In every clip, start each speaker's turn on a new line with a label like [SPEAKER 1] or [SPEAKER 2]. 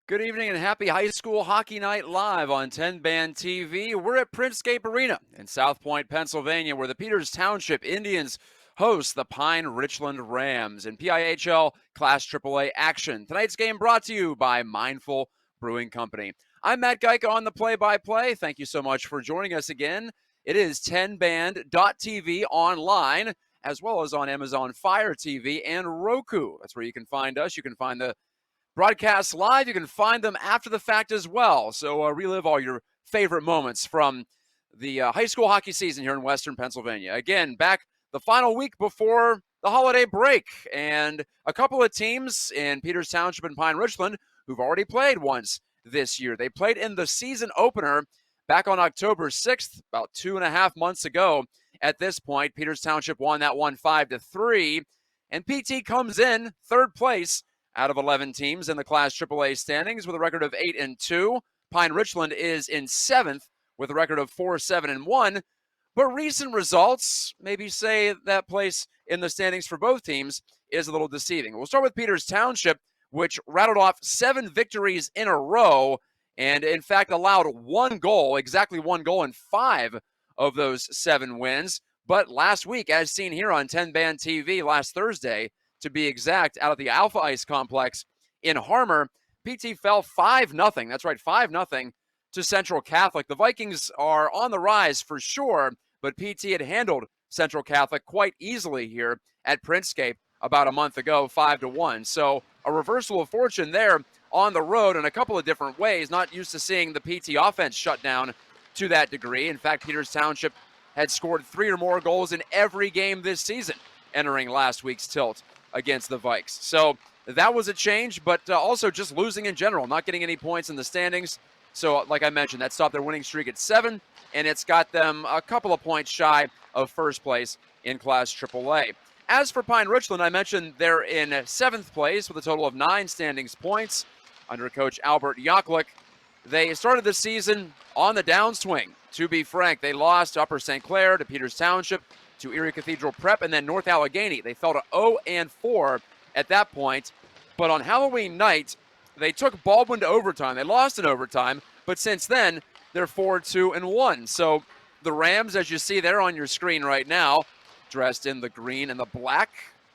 [SPEAKER 1] Good evening and happy high school hockey night live on 10 Band TV. We're at Printscape Arena in South Point, Pennsylvania, where the Peters Township Indians host the Pine Richland Rams in PIHL Class AAA action. Tonight's game brought to you by Mindful Brewing Company. I'm Matt Gajtka on the play-by-play. Thank you so much for joining us again. It is 10band.tv online, as well as on Amazon Fire TV and Roku. That's where you can find us. You can find the broadcasts live. You can find them after the fact as well. So relive all your favorite moments from the high school hockey season here in Western Pennsylvania. Again, back the final week before the holiday break, and a couple of teams in Peters Township and Pine Richland who've already played once this year. They played in the season opener back on October 6th, about 2.5 months ago. At this point, Peters Township won that one 5-3, and PT comes in third place out of 11 teams in the Class AAA standings with a record of 8-2. Pine Richland is in 7th with a record of 4-7-1. But recent results maybe say that place in the standings for both teams is a little deceiving. We'll start with Peters Township, which rattled off 7 victories in a row and, in fact, allowed exactly one goal in 5 of those 7 wins. But last week, as seen here on 10 Band TV last Thursday, to be exact, out of the Alpha Ice Complex in Harmer, PT fell 5-0. That's right, 5-0 to Central Catholic. The Vikings are on the rise for sure, but PT had handled Central Catholic quite easily here at Printscape about a month ago, 5-1. So a reversal of fortune there on the road in a couple of different ways. Not used to seeing the PT offense shut down to that degree. In fact, Peters Township had scored 3 or more goals in every game this season entering last week's tilt against the Vikes. So that was a change, but also just losing in general, not getting any points in the standings. So like I mentioned, that stopped their winning streak at 7, and it's got them a couple of points shy of first place in Class AAA. As for Pine Richland, I mentioned they're in 7th place with a total of 9 standings points under Coach Albert Yaklik. They started the season on the downswing. To be frank, they lost to Upper St. Clair, to Peters Township, to Erie Cathedral Prep, and then North Allegheny. They fell to 0-4 at that point. But on Halloween night, they took Baldwin to overtime. They lost in overtime, but since then, they're 4-2-1. So the Rams, as you see there on your screen right now, dressed in the green and the black,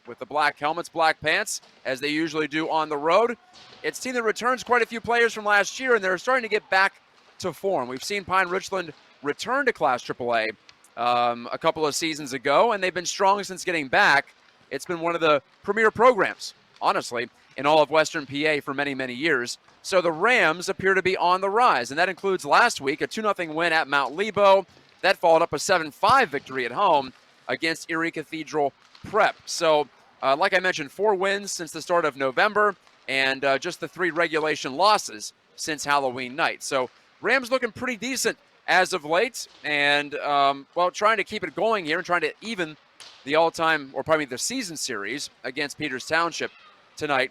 [SPEAKER 1] with the black helmets, black pants, as they usually do on the road. It's a team that returns quite a few players from last year, and they're starting to get back to form. We've seen Pine Richland return to Class AAA a couple of seasons ago, and they've been strong since getting back. It's been one of the premier programs, honestly, in all of Western PA for many, many years. So the Rams appear to be on the rise, and that includes last week a 2-0 win at Mount Lebo. That followed up a 7-5 victory at home against Erie Cathedral Prep. So, like I mentioned, 4 wins since the start of November, and just the 3 regulation losses since Halloween night. So Rams looking pretty decent as of late, and, trying to keep it going here and trying to even the all-time, or probably the season series against Peters Township tonight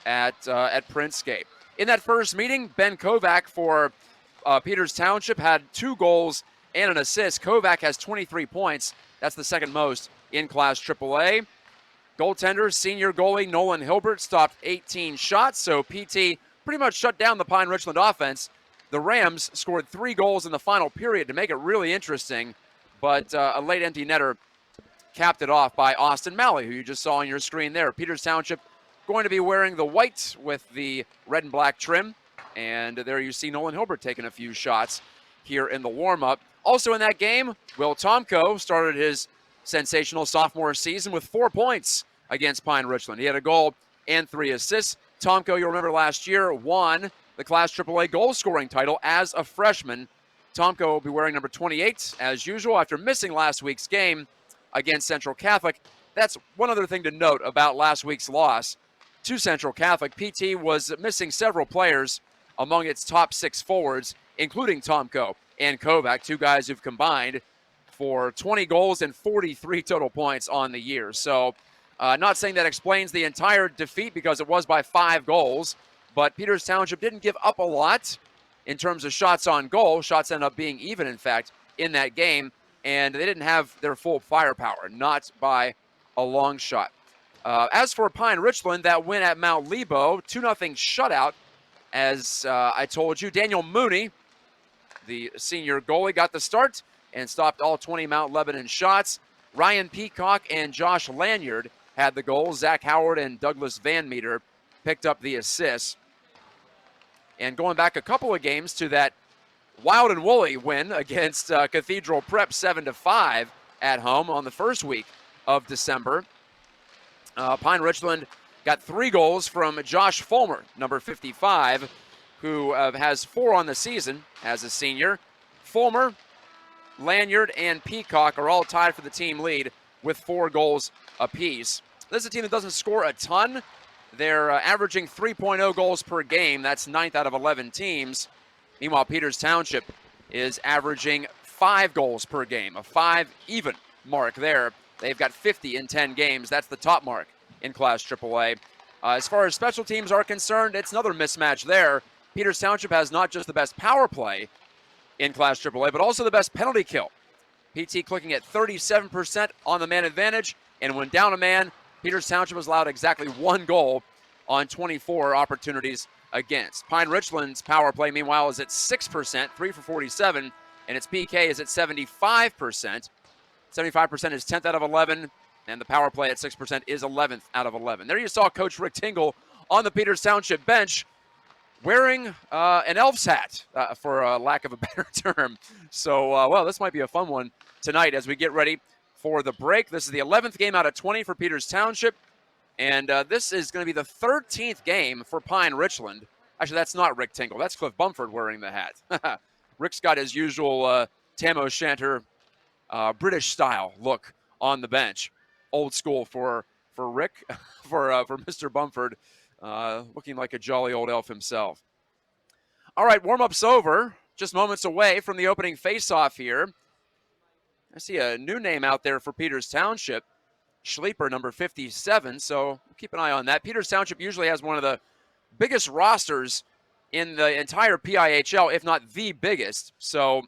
[SPEAKER 1] at Printscape. In that first meeting, Ben Kovac for Peters Township had 2 goals and an assist. Kovac has 23 points. That's the second most in Class AAA. Goaltender, senior goalie Nolan Hilbert stopped 18 shots, so PT pretty much shut down the Pine Richland offense. The Rams scored 3 goals in the final period to make it really interesting, but a late empty netter capped it off by Austin Malley, who you just saw on your screen there. Peters Township going to be wearing the white with the red and black trim, and there you see Nolan Hilbert taking a few shots here in the warm-up. Also in that game, Will Tomko started his sensational sophomore season with 4 points against Pine Richland. He had a goal and 3 assists. Tomko, you'll remember last year, won the Class AAA goal-scoring title as a freshman. Tomko will be wearing number 28, as usual, after missing last week's game against Central Catholic. That's one other thing to note about last week's loss to Central Catholic. PT was missing several players among its top 6 forwards, including Tomko and Kovac, 2 guys who've combined for 20 goals and 43 total points on the year. So not saying that explains the entire defeat, because it was by 5 goals, but Peters Township didn't give up a lot in terms of shots on goal. Shots ended up being even, in fact, in that game, and they didn't have their full firepower, not by a long shot. As for Pine Richland, that win at Mount Lebo, 2-0 shutout As I told you, Daniel Mooney, the senior goalie, got the start and stopped all 20 Mount Lebanon shots. Ryan Peacock and Josh Lanyard had the goals. Zach Howard and Douglas Van Meter picked up the assists. And going back a couple of games to that wild and woolly win against Cathedral Prep 7-5 at home on the first week of December, Pine Richland got 3 goals from Josh Fulmer, number 55, who has 4 on the season as a senior. Fulmer, Lanyard, and Peacock are all tied for the team lead with 4 goals apiece. This is a team that doesn't score a ton. They're averaging 3.0 goals per game. That's 9th out of 11 teams. Meanwhile, Peters Township is averaging 5 goals per game, a 5 even mark there. They've got 50 in 10 games. That's the top mark in Class AAA. As far as special teams are concerned, it's another mismatch there. Peters Township has not just the best power play in Class AAA, but also the best penalty kill. PT clicking at 37% on the man advantage, and when down a man, Peters Township has allowed exactly 1 goal on 24 opportunities against. Pine Richland's power play, meanwhile, is at 6%, 3 for 47, and its PK is at 75%. 75% is 10th out of 11, and the power play at 6% is 11th out of 11. There you saw Coach Rick Tingle on the Peters Township bench wearing an Elf's hat, for lack of a better term. So, well, this might be a fun one tonight as we get ready for the break. This is the 11th game out of 20 for Peters Township, and this is going to be the 13th game for Pine Richland. Actually, that's not Rick Tingle. That's Cliff Bumford wearing the hat. Rick's got his usual Tam O'Shanter British style look on the bench. Old school for Rick, for Mr. Bumford, looking like a jolly old elf himself. All right, warm-up's over. Just moments away from the opening face-off here. I see a new name out there for Peters Township, Schleeper, number 57, so keep an eye on that. Peters Township usually has one of the biggest rosters in the entire PIHL, if not the biggest, so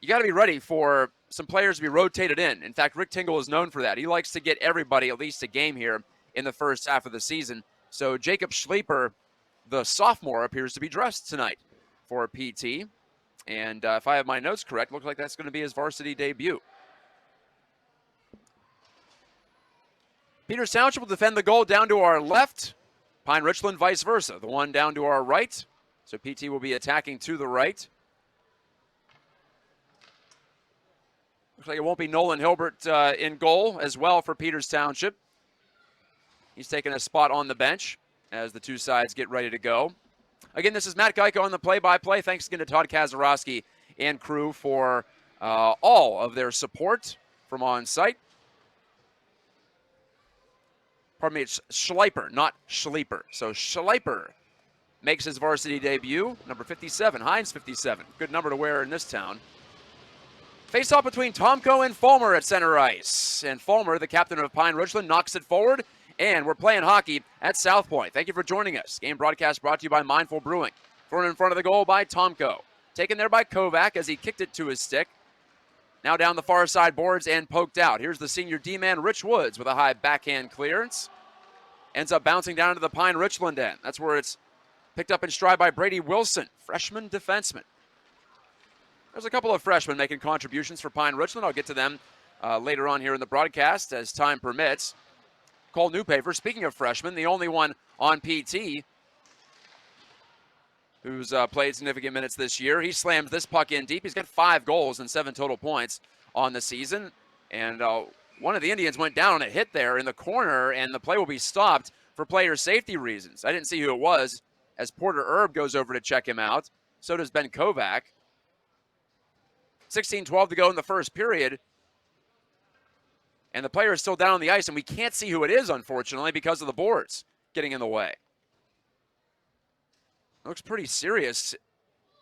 [SPEAKER 1] you got to be ready for some players to be rotated in. In fact, Rick Tingle is known for that. He likes to get everybody at least a game here in the first half of the season. So Jacob Schleeper, the sophomore, appears to be dressed tonight for PT. And if I have my notes correct, looks like that's going to be his varsity debut. Peters Township will defend the goal down to our left. Pine Richland vice versa, the one down to our right. So PT will be attacking to the right. Looks like it won't be Nolan Hilbert in goal as well for Peters Township. He's taking a spot on the bench as the two sides get ready to go. Again, this is Matt Gajtka on the play-by-play. Thanks again to Todd Kazarowski and crew for all of their support from on site. Pardon me, it's Schleiper, not Schleeper. So Schleiper makes his varsity debut, number 57, Hines 57. Good number to wear in this town. Face-off between Tomko and Fulmer at center ice. And Fulmer, the captain of Pine Richland, knocks it forward. And we're playing hockey at South Point. Thank you for joining us. Game broadcast brought to you by Mindful Brewing. Thrown in front of the goal by Tomko. Taken there by Kovac as he kicked it to his stick. Now down the far side boards and poked out. Here's the senior D-man, Rich Woods, with a high backhand clearance. Ends up bouncing down to the Pine Richland end. That's where it's picked up in stride by Brady Wilson, freshman defenseman. There's a couple of freshmen making contributions for Pine Richland. I'll get to them later on here in the broadcast as time permits. Cole Newpaver, speaking of freshmen, the only one on PT who's played significant minutes this year. He slammed this puck in deep. He's got 5 goals and 7 total points on the season. And one of the Indians went down on a hit there in the corner, and the play will be stopped for player safety reasons. I didn't see who it was as Porter Erb goes over to check him out. So does Ben Kovac. 16-12 to go in the first period. And the player is still down on the ice, and we can't see who it is, unfortunately, because of the boards getting in the way. Looks pretty serious.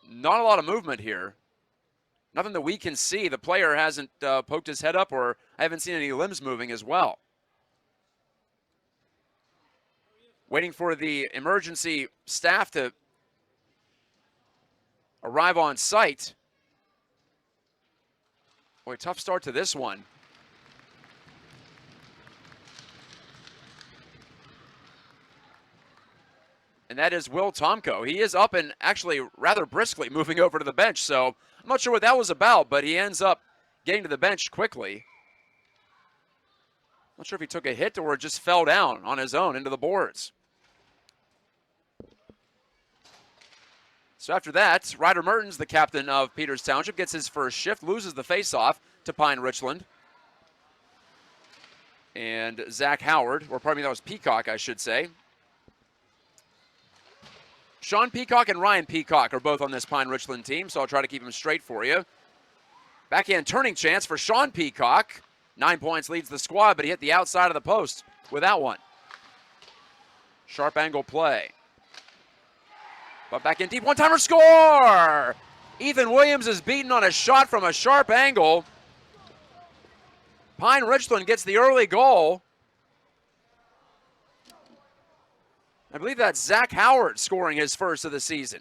[SPEAKER 1] Not a lot of movement here. Nothing that we can see. The player hasn't poked his head up, or I haven't seen any limbs moving as well. Waiting for the emergency staff to arrive on site. Boy, tough start to this one. and that is Will Tomko. He is up and actually rather briskly moving over to the bench, so I'm not sure what that was about, but he ends up getting to the bench quickly. Not sure if he took a hit or just fell down on his own into the boards. So after that, Ryder Mertens, the captain of Peters Township, gets his first shift, loses the faceoff to Pine Richland. And Zach Howard, or pardon me, that was Peacock, I should say. Sean Peacock and Ryan Peacock are both on this Pine Richland team, so I'll try to keep them straight for you. Backhand turning chance for Sean Peacock. 9 points leads the squad, but he hit the outside of the post with that one. Sharp angle play. But back in deep, one-timer score! Ethan Williams is beaten on a shot from a sharp angle. Pine Richland gets the early goal. I believe that's Zach Howard scoring his first of the season.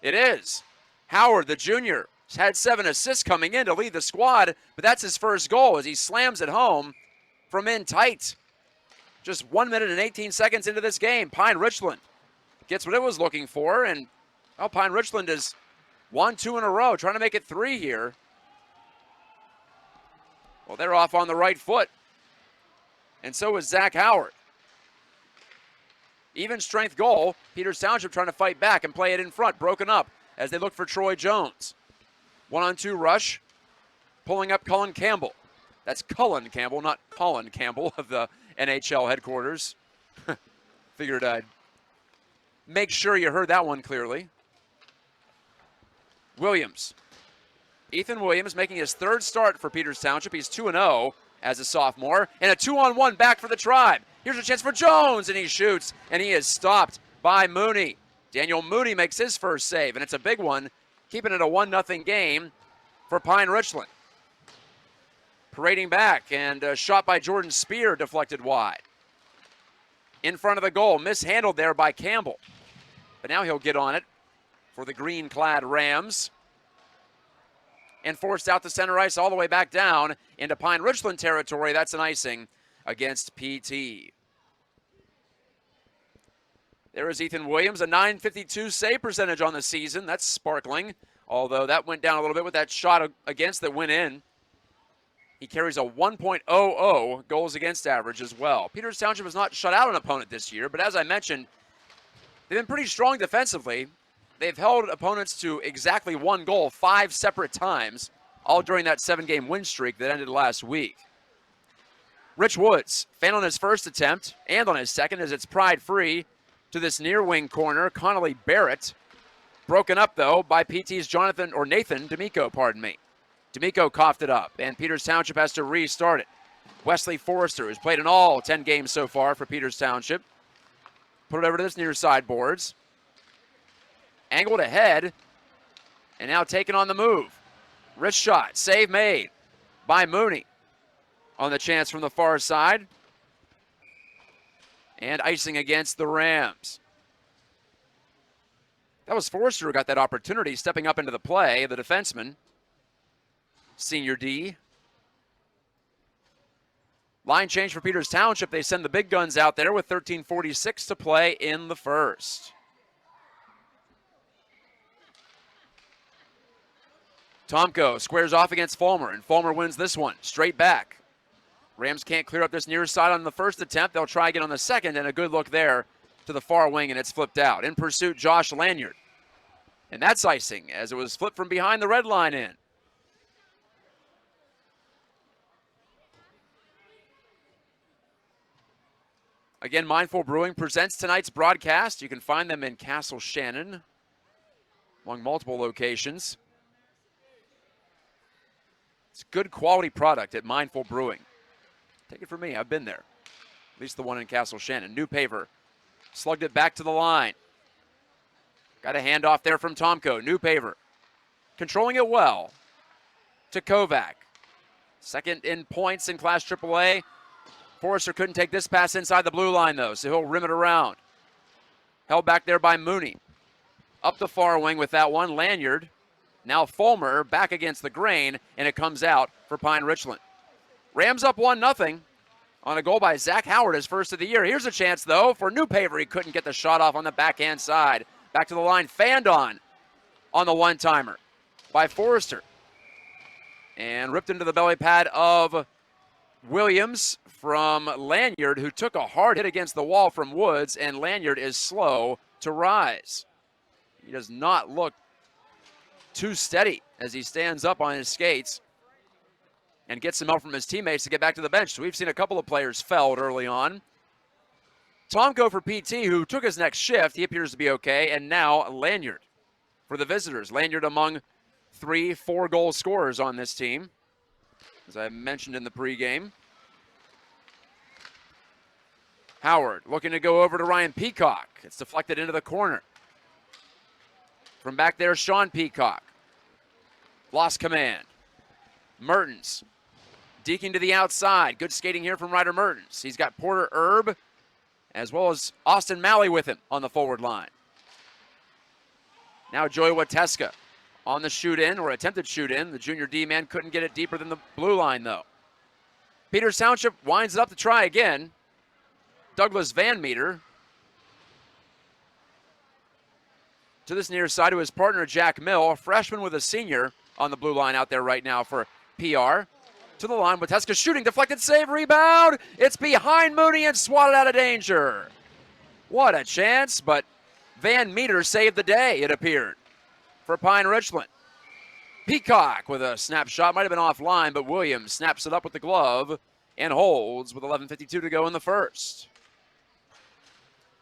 [SPEAKER 1] It is. Howard, the junior, has had 7 assists coming in to lead the squad, but that's his first goal as he slams it home from in tight. Just 1 minute and 18 seconds into this game, Pine Richland gets what it was looking for, and well, Pine Richland has won 2 in a row, trying to make it 3 here. Well, they're off on the right foot, and so is Zach Howard. Even strength goal. Peters Township trying to fight back and play it in front, broken up as they look for Troy Jones. 1-on-2 rush, pulling up Cullen Campbell. That's Cullen Campbell, not Colin Campbell of the NHL headquarters. Figured I'd make sure you heard that one clearly. Williams. Ethan Williams making his 3rd start for Peters Township. He's 2-0 as a sophomore. And a 2-on-1 back for the Tribe. Here's a chance for Jones, and he shoots, and he is stopped by Mooney. Daniel Mooney makes his first save, and it's a big one, keeping it a 1-0 game for Pine Richland. Parading back, and a shot by Jordan Spear deflected wide. In front of the goal, mishandled there by Campbell. But now he'll get on it for the green-clad Rams. And forced out to center ice all the way back down into Pine Richland territory. That's an icing against PT. There is Ethan Williams, a .952 save percentage on the season. That's sparkling, although that went down a little bit with that shot against that went in. He carries a 1.00 goals against average as well. Peters Township has not shut out an opponent this year, but as I mentioned, they've been pretty strong defensively. They've held opponents to exactly 1 goal 5 separate times, all during that 7-game win streak that ended last week. Rich Woods, fan on his first attempt and on his second as it's pried free to this near wing corner. Connolly Barrett, broken up though by PT's Nathan D'Amico, pardon me. D'Amico coughed it up, and Peters Township has to restart it. Wesley Forrester, who's played in all 10 games so far for Peters Township, put it over to this near side boards. Angled ahead, and now taken on the move. Wrist shot, save made by Mooney on the chance from the far side. And icing against the Rams. That was Forrester who got that opportunity, stepping up into the play, the defenseman. Senior D. Line change for Peters Township. They send the big guns out there with 13:46 to play in the first. Tomko squares off against Fulmer, and Fulmer wins this one, straight back. Rams can't clear up this near side on the first attempt. They'll try again on the second, and a good look there to the far wing, and it's flipped out. In pursuit, Josh Lanyard. And that's icing, as it was flipped from behind the red line in. Again, Mindful Brewing presents tonight's broadcast. You can find them in Castle Shannon, among multiple locations. It's good quality product at Mindful Brewing. Take it from me, I've been there. At least the one in Castle Shannon. New paver, slugged it back to the line. Got a handoff there from Tomko. New paver, controlling it well to Kovac. Second in points in Class AAA. Forrester couldn't take this pass inside the blue line though, so he'll rim it around. Held back there by Mooney. Up the far wing with that one, Lanyard. Now Fulmer back against the grain, and it comes out for Pine Richland. Rams up 1-0 on a goal by Zach Howard, his first of the year. Here's a chance, though, for Newpaver. He couldn't get the shot off on the backhand side. Back to the line, fanned on the one-timer by Forrester. And ripped into the belly pad of Williams from Lanyard, who took a hard hit against the wall from Woods, and Lanyard is slow to rise. He does not look too steady as he stands up on his skates and gets some help from his teammates to get back to the bench. So we've seen a couple of players felled early on. Tomko for PT, who took his next shift. He appears to be okay. And now Lanyard for the visitors. Lanyard among 3-4 goal scorers on this team, as I mentioned in the pregame. Howard looking to go over to Ryan Peacock. It's deflected into the corner. From back there, Sean Peacock. Lost command. Mertens. Deking to the outside. Good skating here from Ryder Mertens. He's got Porter Erb as well as Austin Malley with him on the forward line. Now Joey Wateska on the shoot-in, or attempted shoot-in. The junior D-man couldn't get it deeper than the blue line, though. Peters Township winds it up to try again. Douglas Van Meter to this near side to his partner, Jack Mill, a freshman with a senior on the blue line out there right now for PR. To the line, Wateska shooting, deflected save, rebound. It's behind Mooney and swatted out of danger. What a chance, but Van Meter saved the day, it appeared, for Pine Richland. Peacock with a snapshot, might have been offline, but Williams snaps it up with the glove and holds with 11:52 to go in the first.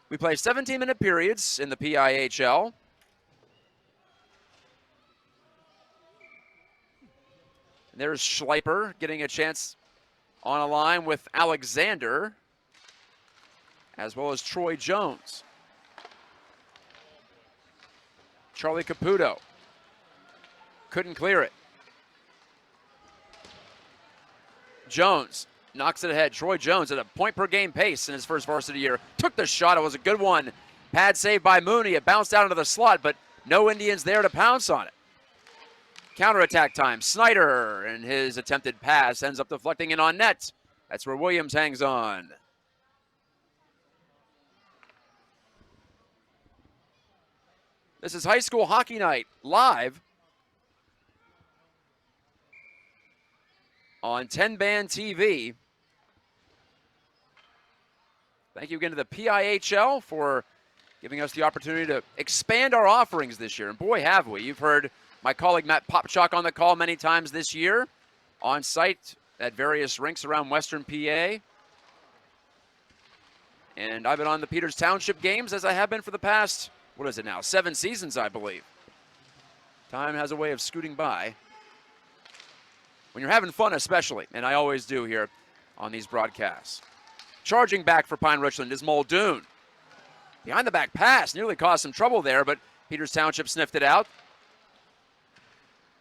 [SPEAKER 1] We play 17-minute periods in the PIHL. And there's Schleiper getting a chance on a line with Alexander, as well as Troy Jones. Charlie Caputo couldn't clear it. Jones knocks it ahead. Troy Jones at a point-per-game pace in his first varsity year. Took the shot. It was a good one. Pad save by Mooney. It bounced out into the slot, but no Indians there to pounce on it. Counterattack time. Snyder and his attempted pass ends up deflecting in on net. That's where Williams hangs on. This is high school hockey night live on 10-band TV. Thank you again to the PIHL for giving us the opportunity to expand our offerings this year. And boy, have we. You've heard my colleague Matt Popchak on the call many times this year, on site at various rinks around Western PA. And I've been on the Peters Township games, as I have been for the past, 7 seasons, I believe. Time has a way of scooting by. When you're having fun especially, and I always do here on these broadcasts. Charging back for Pine Richland is Muldoon. Behind the back pass, nearly caused some trouble there, but Peters Township sniffed it out.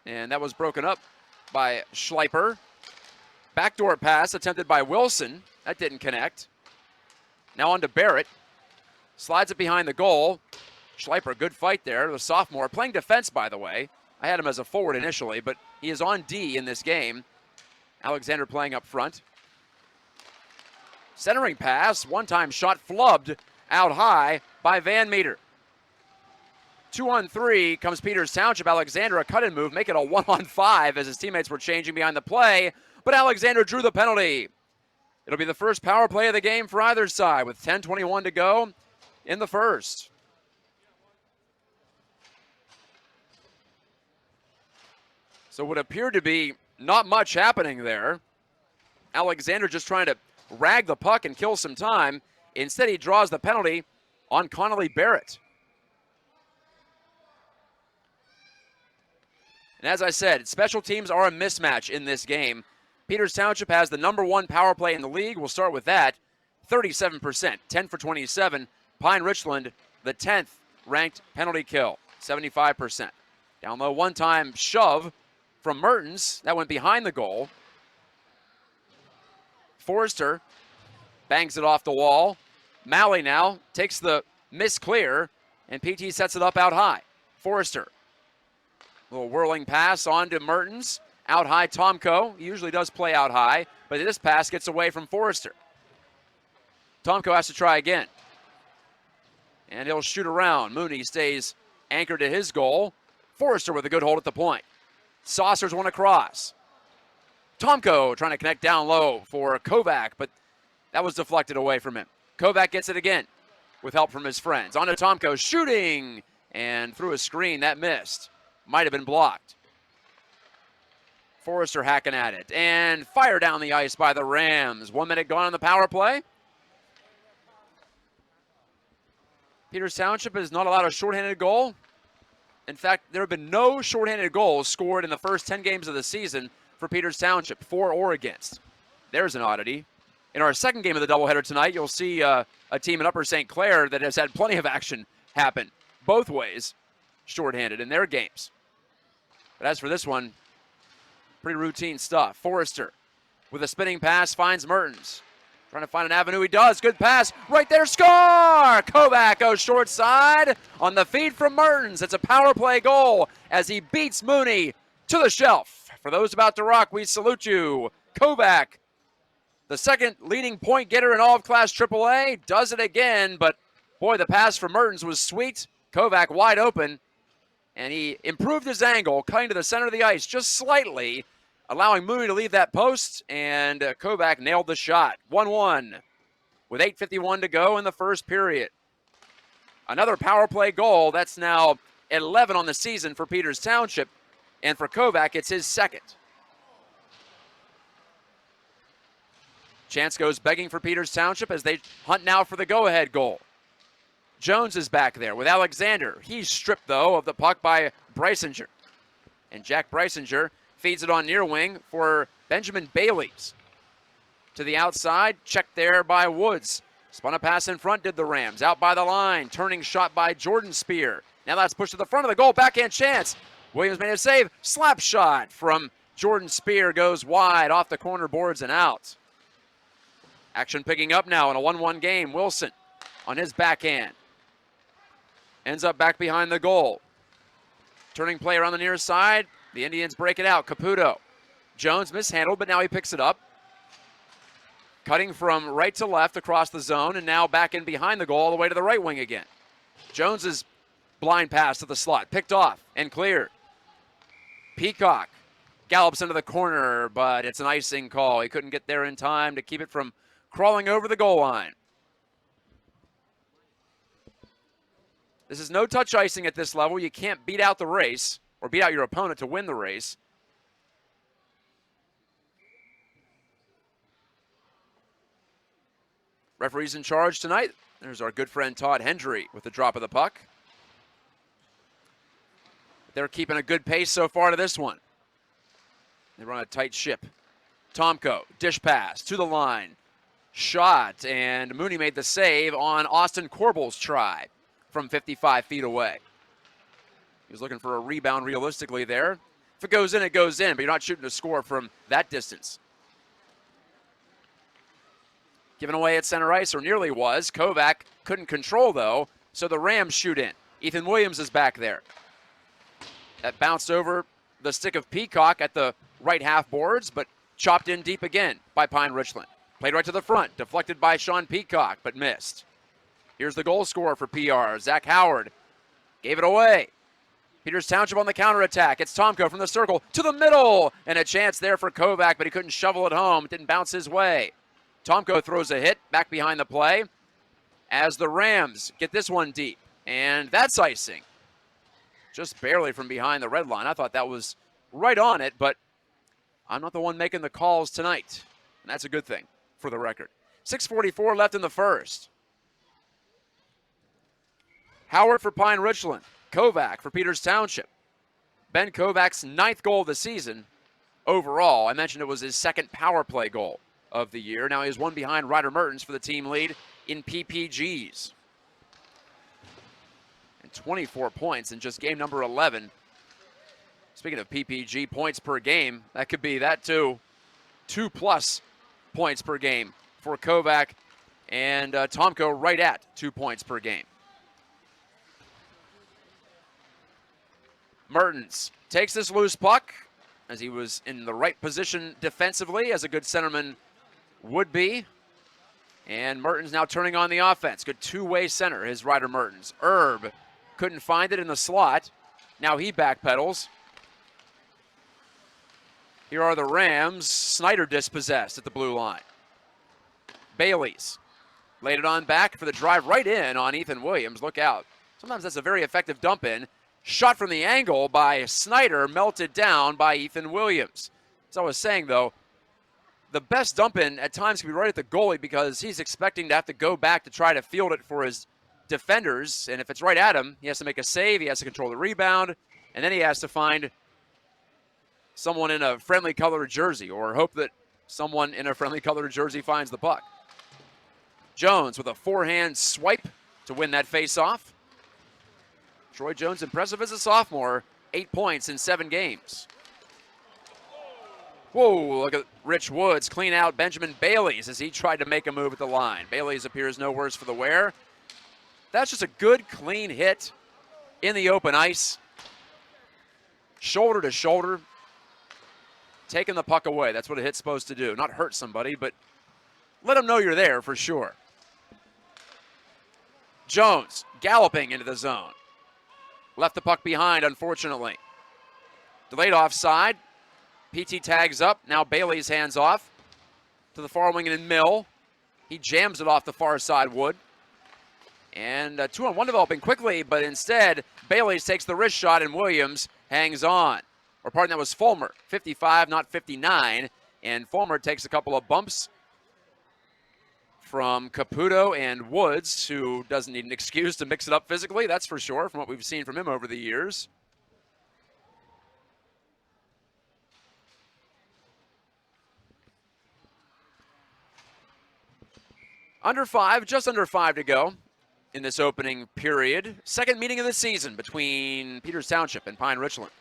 [SPEAKER 1] And that was broken up by Schleiper. Backdoor pass attempted by Wilson. That didn't connect. Now on to Barrett. Slides it behind the goal. Schleiper, good fight there. The sophomore, playing defense, by the way. I had him as a forward initially, but he is on D in this game. Alexander playing up front. Centering pass, one-time shot flubbed out high by Van Meter. 2-on-3 comes Peters Township. Alexander, a cut-in move, make it a 1-on-5 as his teammates were changing behind the play, but Alexander drew the penalty. It'll be the first power play of the game for either side with 10:21 to go in the first. So what appeared to be not much happening there. Alexander just trying to rag the puck and kill some time. Instead, he draws the penalty on Connolly Barrett. And as I said, special teams are a mismatch in this game. Peters Township has the #1 power play in the league. We'll start with that. 37%, 10 for 27. Pine Richland, the 10th ranked penalty kill, 75%. Down low, one-time shove from Mertens. That went behind the goal. Forrester bangs it off the wall. Malley now takes the miss clear, and PT sets it up out high. Forrester. Little whirling pass on to Mertens. Out high, Tomko. He usually does play out high, but this pass gets away from Forrester. Tomko has to try again. And he'll shoot around. Mooney stays anchored to his goal. Forrester with a good hold at the point. Saucers one across. Tomko trying to connect down low for Kovac, but that was deflected away from him. Kovac gets it again with help from his friends. On to Tomko, shooting, and through a screen, that missed. Might have been blocked. Forrester hacking at it, and fire down the ice by the Rams. 1 minute gone on the power play. Peters Township has not allowed a shorthanded goal. In fact, there have been no shorthanded goals scored in the first 10 games of the season for Peters Township, for or against. There's an oddity. In our second game of the doubleheader tonight, you'll see a team in Upper St. Clair that has had plenty of action happen both ways, shorthanded in their games. But as for this one, pretty routine stuff. Forrester with a spinning pass finds Mertens. Trying to find an avenue, he does. Good pass, right there, score! Kovac goes short side on the feed from Mertens. It's a power play goal as he beats Mooney to the shelf. For those about to rock, we salute you. Kovac, the second leading point getter in all of Class AAA, does it again, but boy, the pass from Mertens was sweet. Kovac wide open, and he improved his angle, cutting to the center of the ice just slightly, allowing Mooney to leave that post, and Kovac nailed the shot. 1-1 with 8:51 to go in the first period. Another power play goal. That's now 11 on the season for Peters Township, and for Kovac, it's his second. Chance goes begging for Peters Township as they hunt now for the go-ahead goal. Jones is back there with Alexander. He's stripped, though, of the puck by Brysinger. And Jack Brysinger feeds it on near wing for Benjamin Bailey's. To the outside, checked there by Woods. Spun a pass in front, did the Rams. Out by the line, turning shot by Jordan Spear. Now that's pushed to the front of the goal, backhand chance. Williams made a save, slap shot from Jordan Spear goes wide off the corner boards and out. Action picking up now in a 1-1 game. Wilson on his backhand. Ends up back behind the goal. Turning play around the near side. The Indians break it out. Caputo. Jones mishandled, but now he picks it up. Cutting from right to left across the zone, and now back in behind the goal all the way to the right wing again. Jones's blind pass to the slot. Picked off and cleared. Peacock gallops into the corner, but it's an icing call. He couldn't get there in time to keep it from crawling over the goal line. This is no touch icing at this level. You can't beat out the race or beat out your opponent to win the race. Referees in charge tonight. There's our good friend Todd Hendry with the drop of the puck. They're keeping a good pace so far to this one. They run a tight ship. Tomko, dish pass to the line. Shot, and Mooney made the save on Austin Corbell's try from 55 feet away. He was looking for a rebound realistically there. If it goes in, it goes in, but you're not shooting a score from that distance. Given away at center ice, or nearly was. Kovac couldn't control, though, so the Rams shoot in. Ethan Williams is back there. That bounced over the stick of Peacock at the right half boards, but chopped in deep again by Pine Richland. Played right to the front, deflected by Sean Peacock, but missed. Here's the goal scorer for PR, Zach Howard. Gave it away. Peters Township on the counterattack. It's Tomko from the circle to the middle, and a chance there for Kovac, but he couldn't shovel it home. It didn't bounce his way. Tomko throws a hit back behind the play as the Rams get this one deep, and that's icing. Just barely from behind the red line. I thought that was right on it, but I'm not the one making the calls tonight, and that's a good thing for the record. 6:44 left in the first. Howard for Pine Richland. Kovac for Peters Township. Ben Kovac's 9th goal of the season overall. I mentioned it was his second power play goal of the year. Now he's one behind Ryder Mertens for the team lead in PPGs. And 24 points in just game number 11. Speaking of PPG points per game, that could be that too. 2+ points per game for Kovac, and Tomko right at 2 points per game. Mertens takes this loose puck as he was in the right position defensively, as a good centerman would be. And Mertens now turning on the offense. Good two-way center, his rider Mertens. Erb couldn't find it in the slot. Now he backpedals. Here are the Rams. Snyder dispossessed at the blue line. Bailey's laid it on back for the drive right in on Ethan Williams. Look out. Sometimes that's a very effective dump in. Shot from the angle by Snyder, melted down by Ethan Williams. As I was saying, though, the best dump in at times can be right at the goalie because he's expecting to have to go back to try to field it for his defenders. And if it's right at him, he has to make a save, he has to control the rebound, and then he has to find someone in a friendly colored jersey or hope that someone in a friendly colored jersey finds the puck. Jones with a forehand swipe to win that face-off. Troy Jones impressive as a sophomore, 8 points in 7 games. Whoa, look at Rich Woods clean out Benjamin Bailey's as he tried to make a move at the line. Bailey's appears no worse for the wear. That's just a good, clean hit in the open ice. Shoulder to shoulder. Taking the puck away. That's what a hit's supposed to do. Not hurt somebody, but let them know you're there for sure. Jones galloping into the zone. Left the puck behind, unfortunately. Delayed offside. PT tags up. Now Bailey's hands off to the far wing and Mill. He jams it off the far side, Wood. And 2-on-1 developing quickly, but instead Bailey's takes the wrist shot and Williams hangs on. Or pardon, that was Fulmer. 55, not 59. And Fulmer takes a couple of bumps from Caputo and Woods, who doesn't need an excuse to mix it up physically, that's for sure, from what we've seen from him over the years. Just under 5 to go in this opening period. Second meeting of the season between Peters Township and Pine Richland.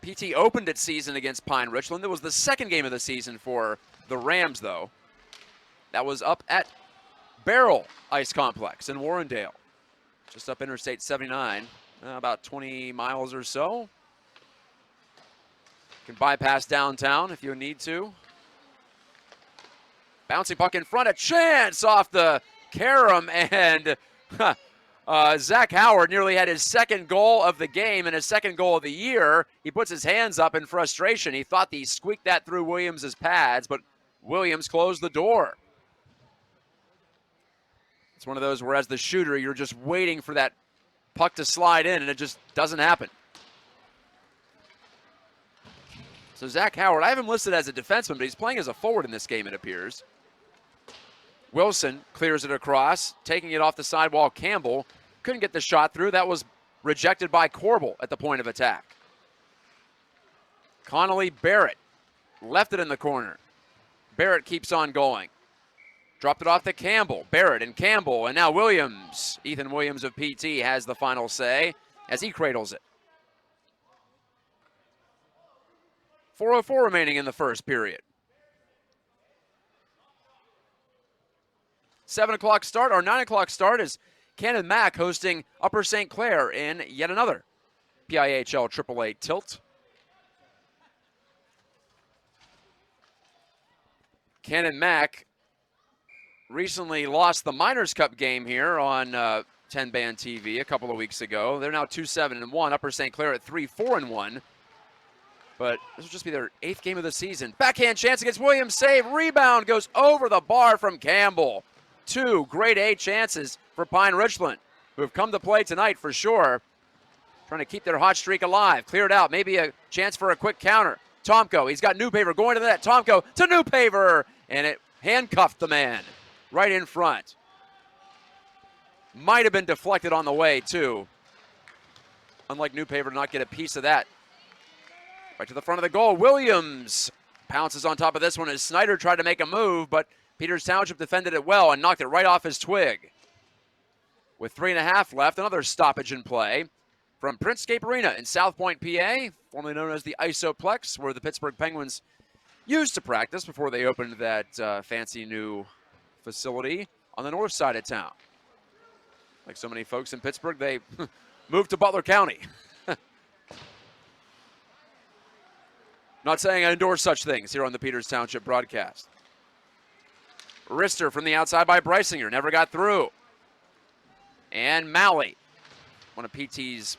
[SPEAKER 1] PT opened its season against Pine Richland. It was the second game of the season for the Rams, though. That was up at Barrel Ice Complex in Warrendale, just up Interstate 79, about 20 miles or so. You can bypass downtown if you need to. Bouncing puck in front, a chance off the carom, and Zach Howard nearly had his second goal of the game and his second goal of the year. He puts his hands up in frustration. He thought he squeaked that through Williams' pads, but Williams closed the door. It's one of those where as the shooter, you're just waiting for that puck to slide in, and it just doesn't happen. So Zach Howard, I have him listed as a defenseman, but he's playing as a forward in this game, it appears. Wilson clears it across, taking it off the sidewall. Campbell couldn't get the shot through. That was rejected by Corbel at the point of attack. Connolly Barrett left it in the corner. Barrett keeps on going. Dropped it off to Campbell. Barrett and Campbell, and now Williams. Ethan Williams of PT has the final say as he cradles it. 4:04 remaining in the first period. 7 o'clock start, or 9 o'clock start, is Cannon Mac hosting Upper St. Clair in yet another PIHL AAA tilt. Cannon Mac recently lost the Miners Cup game here on 10 Band TV a couple of weeks ago. They're now 2-7-1. Upper St. Clair at 3-4-1. But this will just be their 8th game of the season. Backhand chance against Williams. Save. Rebound goes over the bar from Campbell. 2 grade A chances for Pine Richland, who have come to play tonight for sure. Trying to keep their hot streak alive. Cleared out. Maybe a chance for a quick counter. Tomko, he's got Newpaver going to the net. Tomko to Newpaver. And it handcuffed the man right in front. Might have been deflected on the way, too. Unlike Newpaver to not get a piece of that. Right to the front of the goal. Williams pounces on top of this one as Snyder tried to make a move, but Peters Township defended it well and knocked it right off his twig. With 3.5 left, another stoppage in play from Printscape Arena in South Point, PA, formerly known as the Isoplex, where the Pittsburgh Penguins used to practice before they opened that fancy new facility on the north side of town. Like so many folks in Pittsburgh, they moved to Butler County. Not saying I endorse such things here on the Peters Township broadcast. Rister from the outside by Brysinger, never got through. And Malley, one of PT's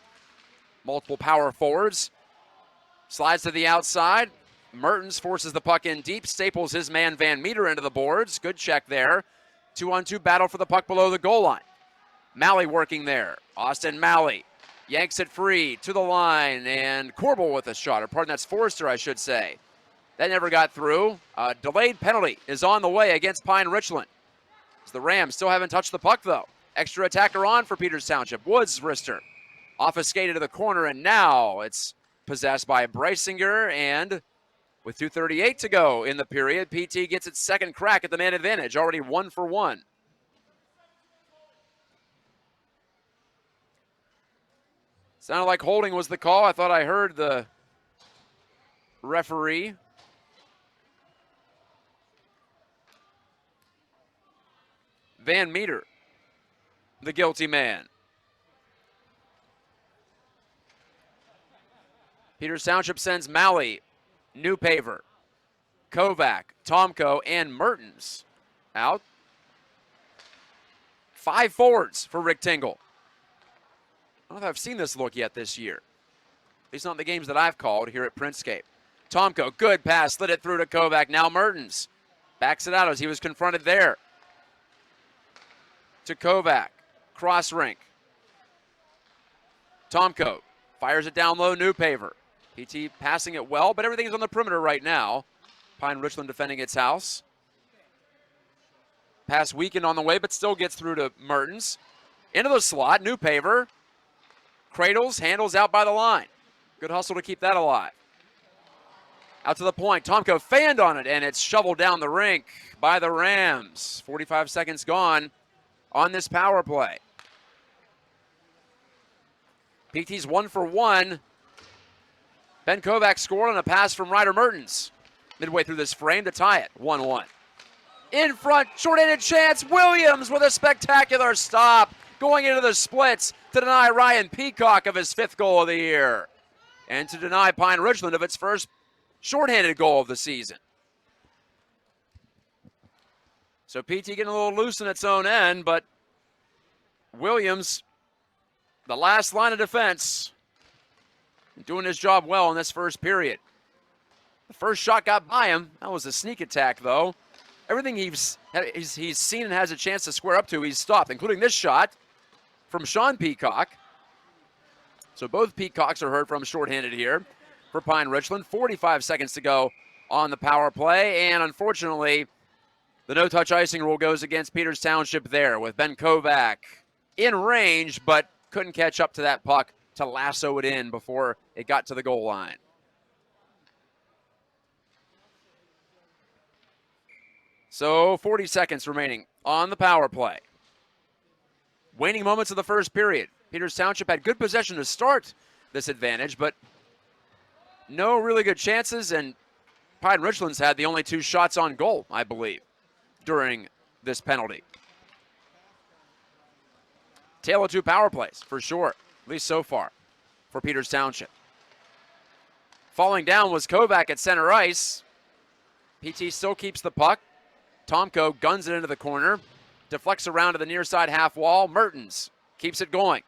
[SPEAKER 1] multiple power forwards, slides to the outside. Mertens forces the puck in deep, staples his man Van Meter into the boards. Good check there. 2-on-2 battle for the puck below the goal line. Malley working there. Austin Malley yanks it free to the line, and Corbel with a shot. Or pardon, that's Forrester, I should say. That never got through. A delayed penalty is on the way against Pine Richland. As the Rams still haven't touched the puck, though. Extra attacker on for Peters Township. Woods, Rister. Off a skate to the corner, and now it's possessed by Brysinger, and with 2:38 to go in the period, PT gets its second crack at the man advantage, already 1 for 1. Sounded like holding was the call. I thought I heard the referee. Van Meter, the guilty man. Peters Township sends Malley, Newpaver, Kovac, Tomko, and Mertens out. 5 forwards for Rick Tingle. I don't know if I've seen this look yet this year. At least not in the games that I've called here at Printscape. Tomko, good pass, slid it through to Kovac. Now Mertens backs it out as he was confronted there. To Kovac, cross rink. Tomko fires it down low, Newpaver. PT passing it well, but everything's on the perimeter right now. Pine Richland defending its house. Pass weakened on the way, but still gets through to Mertens. Into the slot, Newpaver. Cradles, handles out by the line. Good hustle to keep that alive. Out to the point, Tomko fanned on it, and it's shoveled down the rink by the Rams. 45 seconds gone on this power play. PT's 1 for 1. Ben Kovac scored on a pass from Ryder Mertens. Midway through this frame to tie it, 1-1. In front, short-handed chance, Williams with a spectacular stop. Going into the splits to deny Ryan Peacock of his 5th goal of the year. And to deny Pine Richland of its first shorthanded goal of the season. So PT getting a little loose in its own end, but Williams, the last line of defense, doing his job well in this first period. The first shot got by him. That was a sneak attack, though. Everything he's seen and has a chance to square up to, he's stopped, including this shot from Sean Peacock. So both Peacocks are heard from shorthanded here for Pine Richland. 45 seconds to go on the power play, and unfortunately, the no-touch icing rule goes against Peters Township there with Ben Kovac in range, but couldn't catch up to that puck to lasso it in before it got to the goal line. So 40 seconds remaining on the power play. Waning moments of the first period. Peters Township had good possession to start this advantage, but no really good chances, and Pine Richland's had the only 2 shots on goal, I believe, during this penalty. Tale of 2 power plays, for sure, at least so far, for Peters Township. Falling down was Kovac at center ice. PT still keeps the puck. Tomko guns it into the corner. Deflects around to the near side half wall. Mertens keeps it going.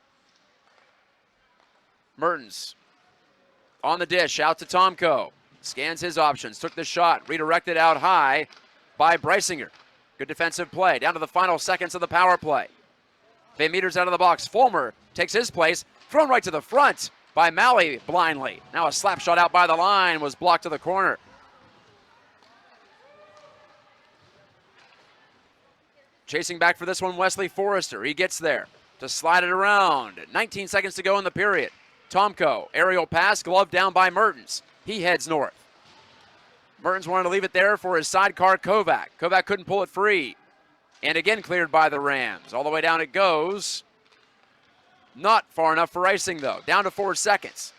[SPEAKER 1] Mertens on the dish, out to Tomko. Scans his options, took the shot, redirected out high by Brysinger. Good defensive play, down to the final seconds of the power play. Van Meter's out of the box. Fulmer takes his place, thrown right to the front by Malley blindly. Now a slap shot out by the line was blocked to the corner. Chasing back for this one, Wesley Forrester. He gets there to slide it around. 19 seconds to go in the period. Tomko, aerial pass, glove down by Mertens. He heads north. Mertens wanted to leave it there for his sidecar, Kovac. Kovac couldn't pull it free. And again cleared by the Rams. All the way down it goes. Not far enough for icing, though. Down to 4 seconds.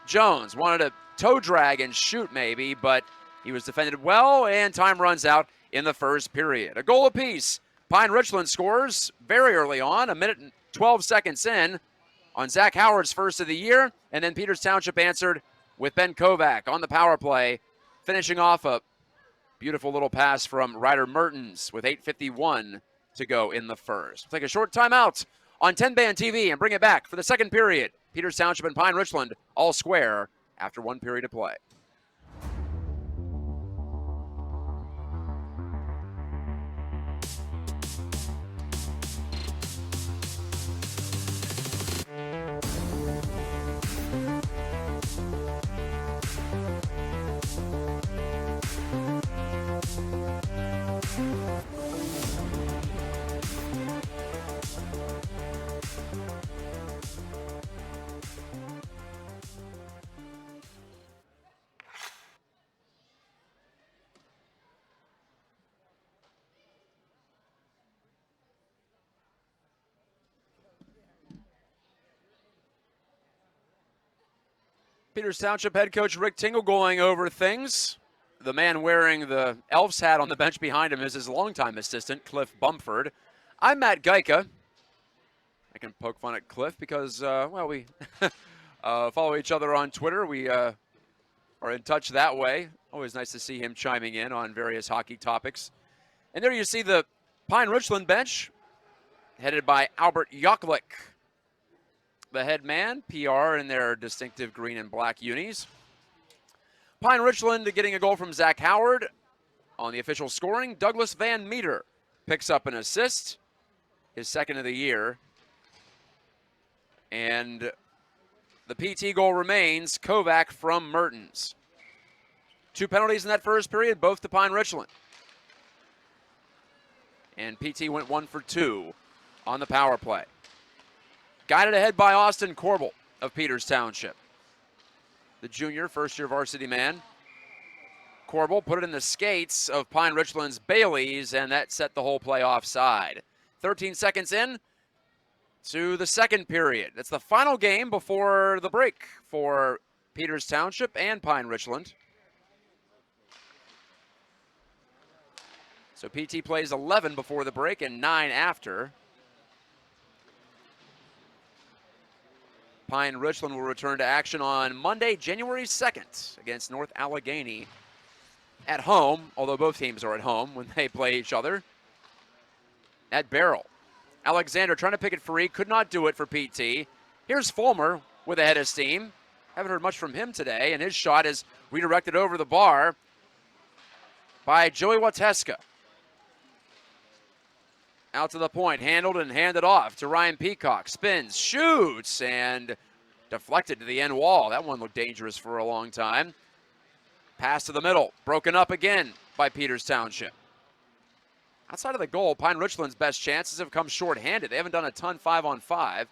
[SPEAKER 1] Jones wanted to toe drag and shoot maybe, but he was defended well, and time runs out in the first period. A goal apiece. Pine Richland scores very early on, 1 minute and 12 seconds in, on Zach Howard's first of the year, and then Peters Township answered with Ben Kovac on the power play, finishing off a beautiful little pass from Ryder Mertens with 8:51 to go in the first. We'll take a short timeout on 10 Band TV and bring it back for the second period. Peters Township and Pine Richland all square after 1 period of play. Peters Township head coach Rick Tingle going over things. The man wearing the Elves hat on the bench behind him is his longtime assistant, Cliff Bumford. I'm Matt Gajtka. I can poke fun at Cliff because, we follow each other on Twitter. We are in touch that way. Always nice to see him chiming in on various hockey topics. And there you see the Pine Richland bench, headed by Albert Yoklik. The head man, PR in their distinctive green and black unis. Pine Richland getting a goal from Zach Howard on the official scoring. Douglas Van Meter picks up an assist, his second of the year. And the PT goal remains Kovac from Mertens. 2 penalties in that first period, both to Pine Richland. And PT went 1 for 2 on the power play. Guided ahead by Austin Corbel of Peters Township. The junior, first-year varsity man. Corbel put it in the skates of Pine Richland's Baileys, and that set the whole play offside. 13 seconds in to the second period. That's the final game before the break for Peters Township and Pine Richland. So PT plays 11 before the break and 9 after. Pine Richland will return to action on Monday, January 2nd against North Allegheny at home, although both teams are at home when they play each other, at Barrel. Alexander trying to pick it free, could not do it for PT. Here's Fulmer with a head of steam. Haven't heard much from him today, and his shot is redirected over the bar by Joey Wateska. Out to the point, handled and handed off to Ryan Peacock. Spins, shoots, and deflected to the end wall. That one looked dangerous for a long time. Pass to the middle, broken up again by Peters Township. Outside of the goal, Pine Richland's best chances have come short-handed. They haven't done a ton 5-on-5.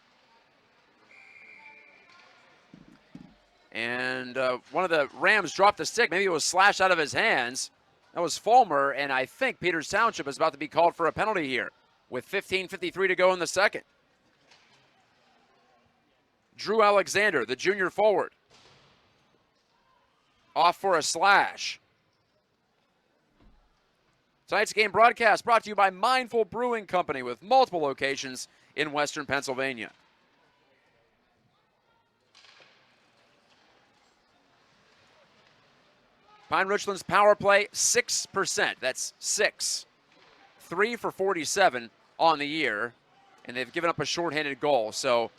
[SPEAKER 1] And one of the Rams dropped the stick. Maybe it was slashed out of his hands. That was Fulmer, and I think Peters Township is about to be called for a penalty here with 15:53 to go in the second. Drew Alexander, the junior forward, off for a slash. Tonight's game broadcast brought to you by Mindful Brewing Company with multiple locations in Western Pennsylvania. Pine Richland's power play, 6%. That's 6. 3 for 47 on the year, and they've given up a shorthanded goal. So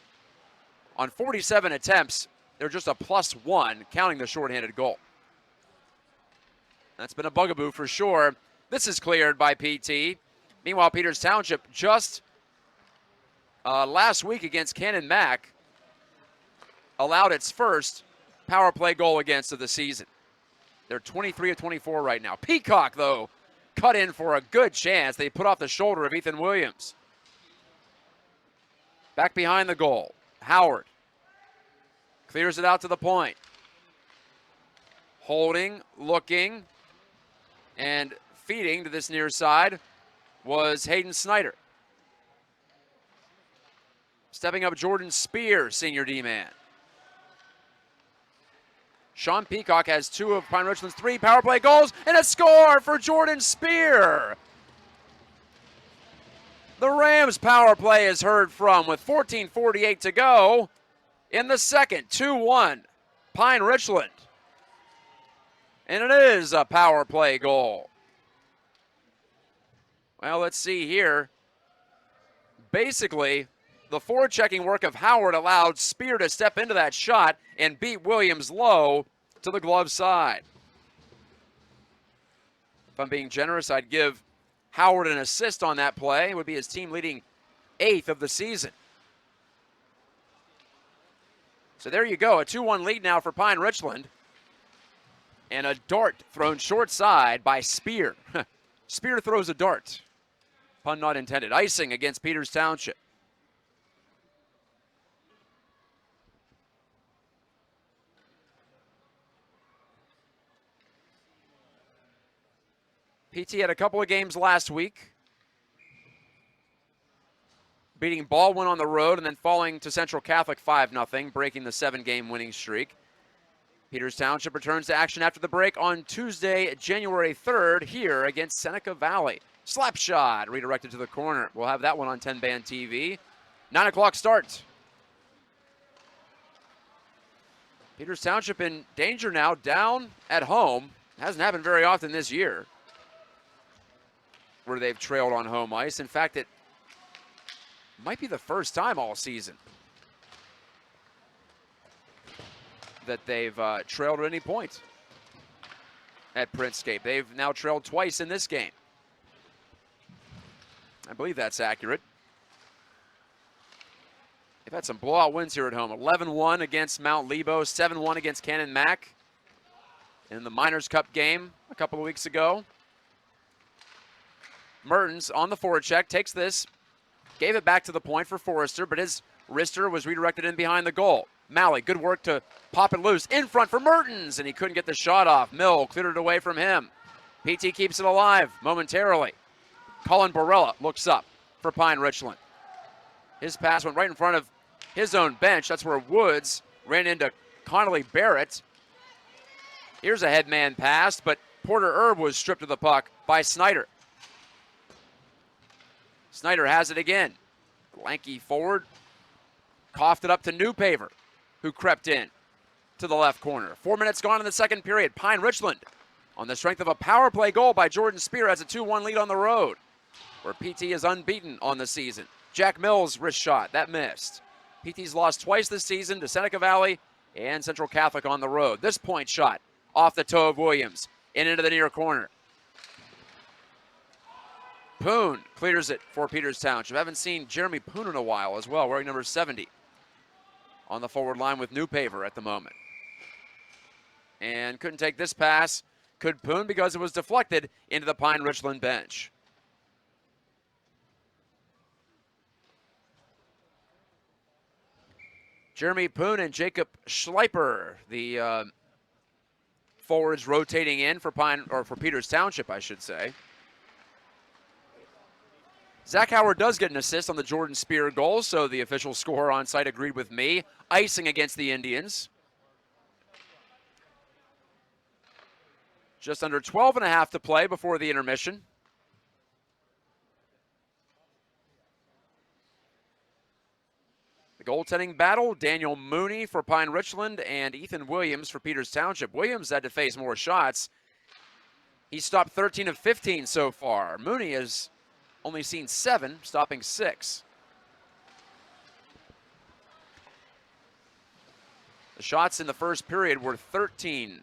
[SPEAKER 1] on 47 attempts, they're just a +1, counting the shorthanded goal. That's been a bugaboo for sure. This is cleared by PT. Meanwhile, Peters Township just last week against Cannon Mac allowed its first power play goal against of the season. They're 23 of 24 right now. Peacock, though, cut in for a good chance. They put off the shoulder of Ethan Williams. Back behind the goal, Howard clears it out to the point. Holding, looking, and feeding to this near side was Hayden Snyder. Stepping up, Jordan Spear, senior D-man. Sean Peacock has 2 of Pine Richland's 3 power play goals, and a score for Jordan Spear. The Rams power play is heard from with 14:48 to go in the second. 2-1. Pine Richland. And it is a power play goal. Well, let's see here. Basically, the forward-checking work of Howard allowed Spear to step into that shot and beat Williams low to the glove side. If I'm being generous, I'd give Howard an assist on that play. It would be his team-leading 8th of the season. So there you go, a 2-1 lead now for Pine Richland. And a dart thrown short side by Spear. Spear throws a dart. Pun not intended. Icing against Peters Township. PT had a couple of games last week, beating Baldwin on the road and then falling to Central Catholic 5-0, breaking the 7-game winning streak. Peters Township returns to action after the break on Tuesday, January 3rd, here against Seneca Valley. Slap shot redirected to the corner. We'll have that one on 10-Band TV. 9 o'clock start. Peters Township in danger now, down at home. Hasn't happened very often this year where they've trailed on home ice. In fact, it might be the first time all season that they've trailed at any point at Printscape. They've now trailed twice in this game. I believe that's accurate. They've had some blowout wins here at home. 11-1 against Mount Lebo, 7-1 against Cannon Mac in the Miners Cup game a couple of weeks ago. Mertens on the forward check, takes this, gave it back to the point for Forrester, but his wrister was redirected in behind the goal. Malley, good work to pop it loose in front for Mertens, and he couldn't get the shot off. Mill cleared it away from him. PT keeps it alive momentarily. Colin Borella looks up for Pine Richland. His pass went right in front of his own bench. That's where Woods ran into Connolly Barrett. Here's a headman pass, but Porter Erb was stripped of the puck by Snyder. Snyder has it again. Lanky forward. Coughed it up to Newpaver, who crept in to the left corner. 4 minutes gone in the second period. Pine Richland, on the strength of a power play goal by Jordan Spear, has a 2-1 lead on the road, where PT is unbeaten on the season. Jack Mills' wrist shot, that missed. PT's lost twice this season to Seneca Valley and Central Catholic on the road. This point shot off the toe of Williams and into the near corner. Poon clears it for Peters Township. Haven't seen Jeremy Poon in a while as well, wearing number 70 on the forward line with Newpaver at the moment. And couldn't take this pass. Could Poon because it was deflected into the Pine Richland bench. Jeremy Poon and Jacob Schleiper, the forwards rotating in for Peters Township, I should say. Zach Howard does get an assist on the Jordan Spear goal, so the official scorer on site agreed with me. Icing against the Indians. Just under 12 and a half to play before the intermission. The goaltending battle, Daniel Mooney for Pine Richland and Ethan Williams for Peters Township. Williams had to face more shots. He stopped 13 of 15 so far. Mooney has only seen 7, stopping 6. The shots in the first period were 13-7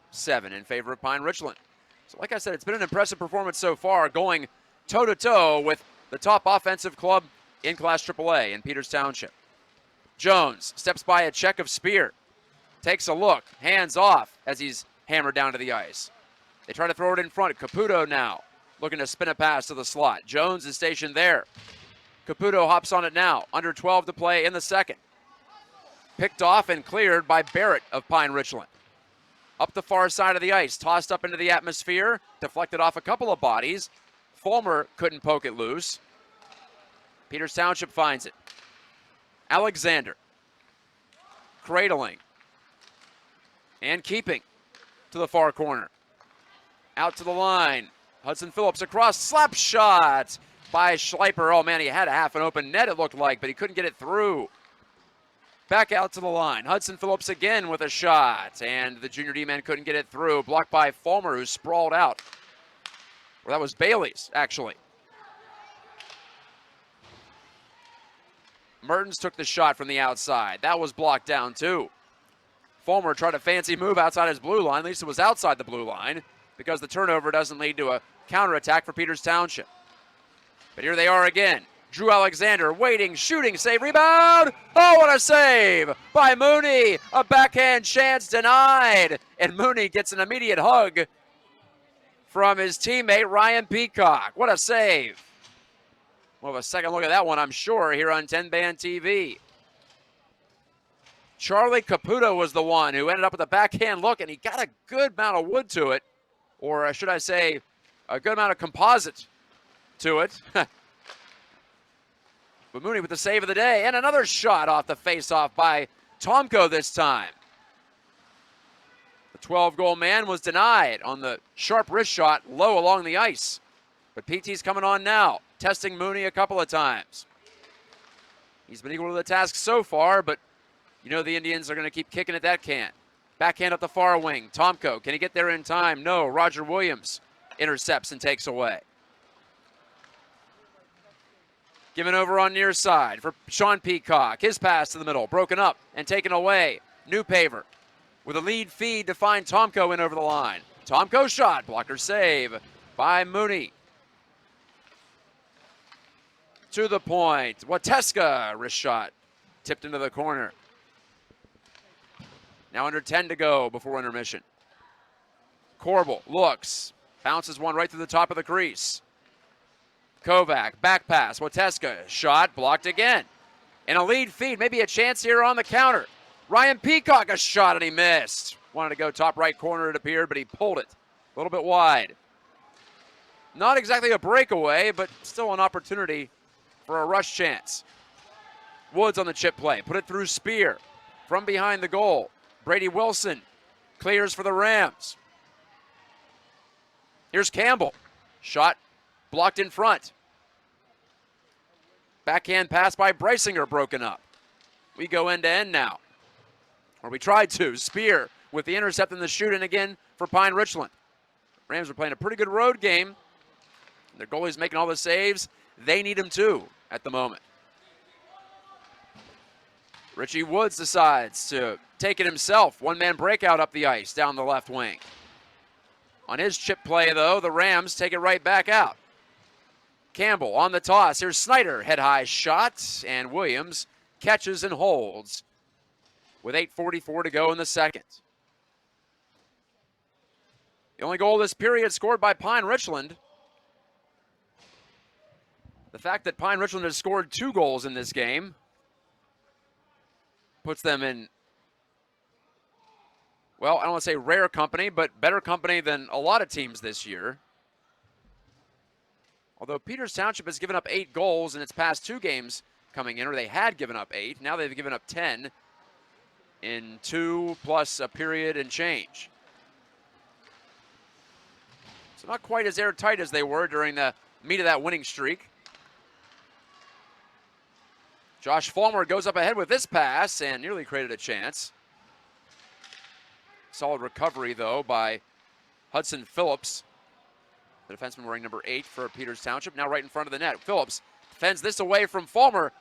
[SPEAKER 1] in favor of Pine Richland. So like I said, it's been an impressive performance so far, going toe-to-toe with the top offensive club in Class AAA in Peters Township. Jones steps by a check of Spear. Takes a look, hands off as he's hammered down to the ice. They try to throw it in front. Caputo now looking to spin a pass to the slot. Jones is stationed there. Caputo hops on it now. Under 12 to play in the second. Picked off and cleared by Barrett of Pine Richland. Up the far side of the ice, tossed up into the atmosphere, deflected off a couple of bodies. Fulmer couldn't poke it loose. Peters Township finds it. Alexander, cradling and keeping to the far corner. Out to the line. Hudson Phillips across, slap shot by Schleiper. Oh man, he had a half an open net it looked like, but he couldn't get it through. Back out to the line. Hudson Phillips again with a shot, and the junior D-man couldn't get it through. Blocked by Fulmer, who sprawled out. Well, that was Bailey's, actually. Mertens took the shot from the outside. That was blocked down, too. Fulmer tried a fancy move outside his blue line. At least it was outside the blue line, because the turnover doesn't lead to a counterattack for Peters Township. But here they are again. Drew Alexander waiting, shooting, save, rebound. Oh, what a save by Mooney. A backhand chance denied. And Mooney gets an immediate hug from his teammate, Ryan Peacock. What a save. We'll have a second look at that one, I'm sure, here on 10 Band TV. Charlie Caputo was the one who ended up with a backhand look, and he got a good amount of wood to it, or should I say, a good amount of composite to it. But Mooney with the save of the day, and another shot off the face-off by Tomko this time. The 12-goal man was denied on the sharp wrist shot low along the ice. But PT's coming on now, testing Mooney a couple of times. He's been equal to the task so far, but you know the Indians are going to keep kicking at that can. Backhand up the far wing. Tomko, can he get there in time? No. Roger Williams intercepts and takes away. Given over on near side for Sean Peacock. His pass to the middle, broken up and taken away. Newpaver with a lead feed to find Tomko in over the line. Tomko shot, blocker save by Mooney. To the point, Wateska, wrist shot, tipped into the corner. Now under 10 to go before intermission. Corbel looks, bounces one right through the top of the crease. Kovac, back pass, Wateska, shot, blocked again. And a lead feed, maybe a chance here on the counter. Ryan Peacock, a shot, and he missed. Wanted to go top right corner, it appeared, but he pulled it a little bit wide. Not exactly a breakaway, but still an opportunity for a rush chance. Woods on the chip play, put it through Spear. From behind the goal, Brady Wilson clears for the Rams. Here's Campbell, shot blocked in front. Backhand pass by Brysinger broken up. We go end to end now. Or we tried to. Spear with the intercept and the shoot in again for Pine Richland. Rams are playing a pretty good road game. Their goalie's making all the saves. They need him too at the moment. Richie Woods decides to take it himself. One-man breakout up the ice down the left wing. On his chip play, though, the Rams take it right back out. Campbell on the toss. Here's Snyder, head-high shot, and Williams catches and holds with 8:44 to go in the second. The only goal this period scored by Pine Richland. The fact that Pine Richland has scored 2 goals in this game puts them in, well, I don't want to say rare company, but better company than a lot of teams this year. Although Peters Township has given up 8 goals in its past 2 games coming in, or they had given up 8. Now they've given up 10 in 2 plus a period and change. So not quite as airtight as they were during the meat of that winning streak. Josh Fulmer goes up ahead with this pass and nearly created a chance. Solid recovery, though, by Hudson Phillips. The defenseman wearing number 8 for Peters Township, now right in front of the net. Phillips defends this away from Fulmer.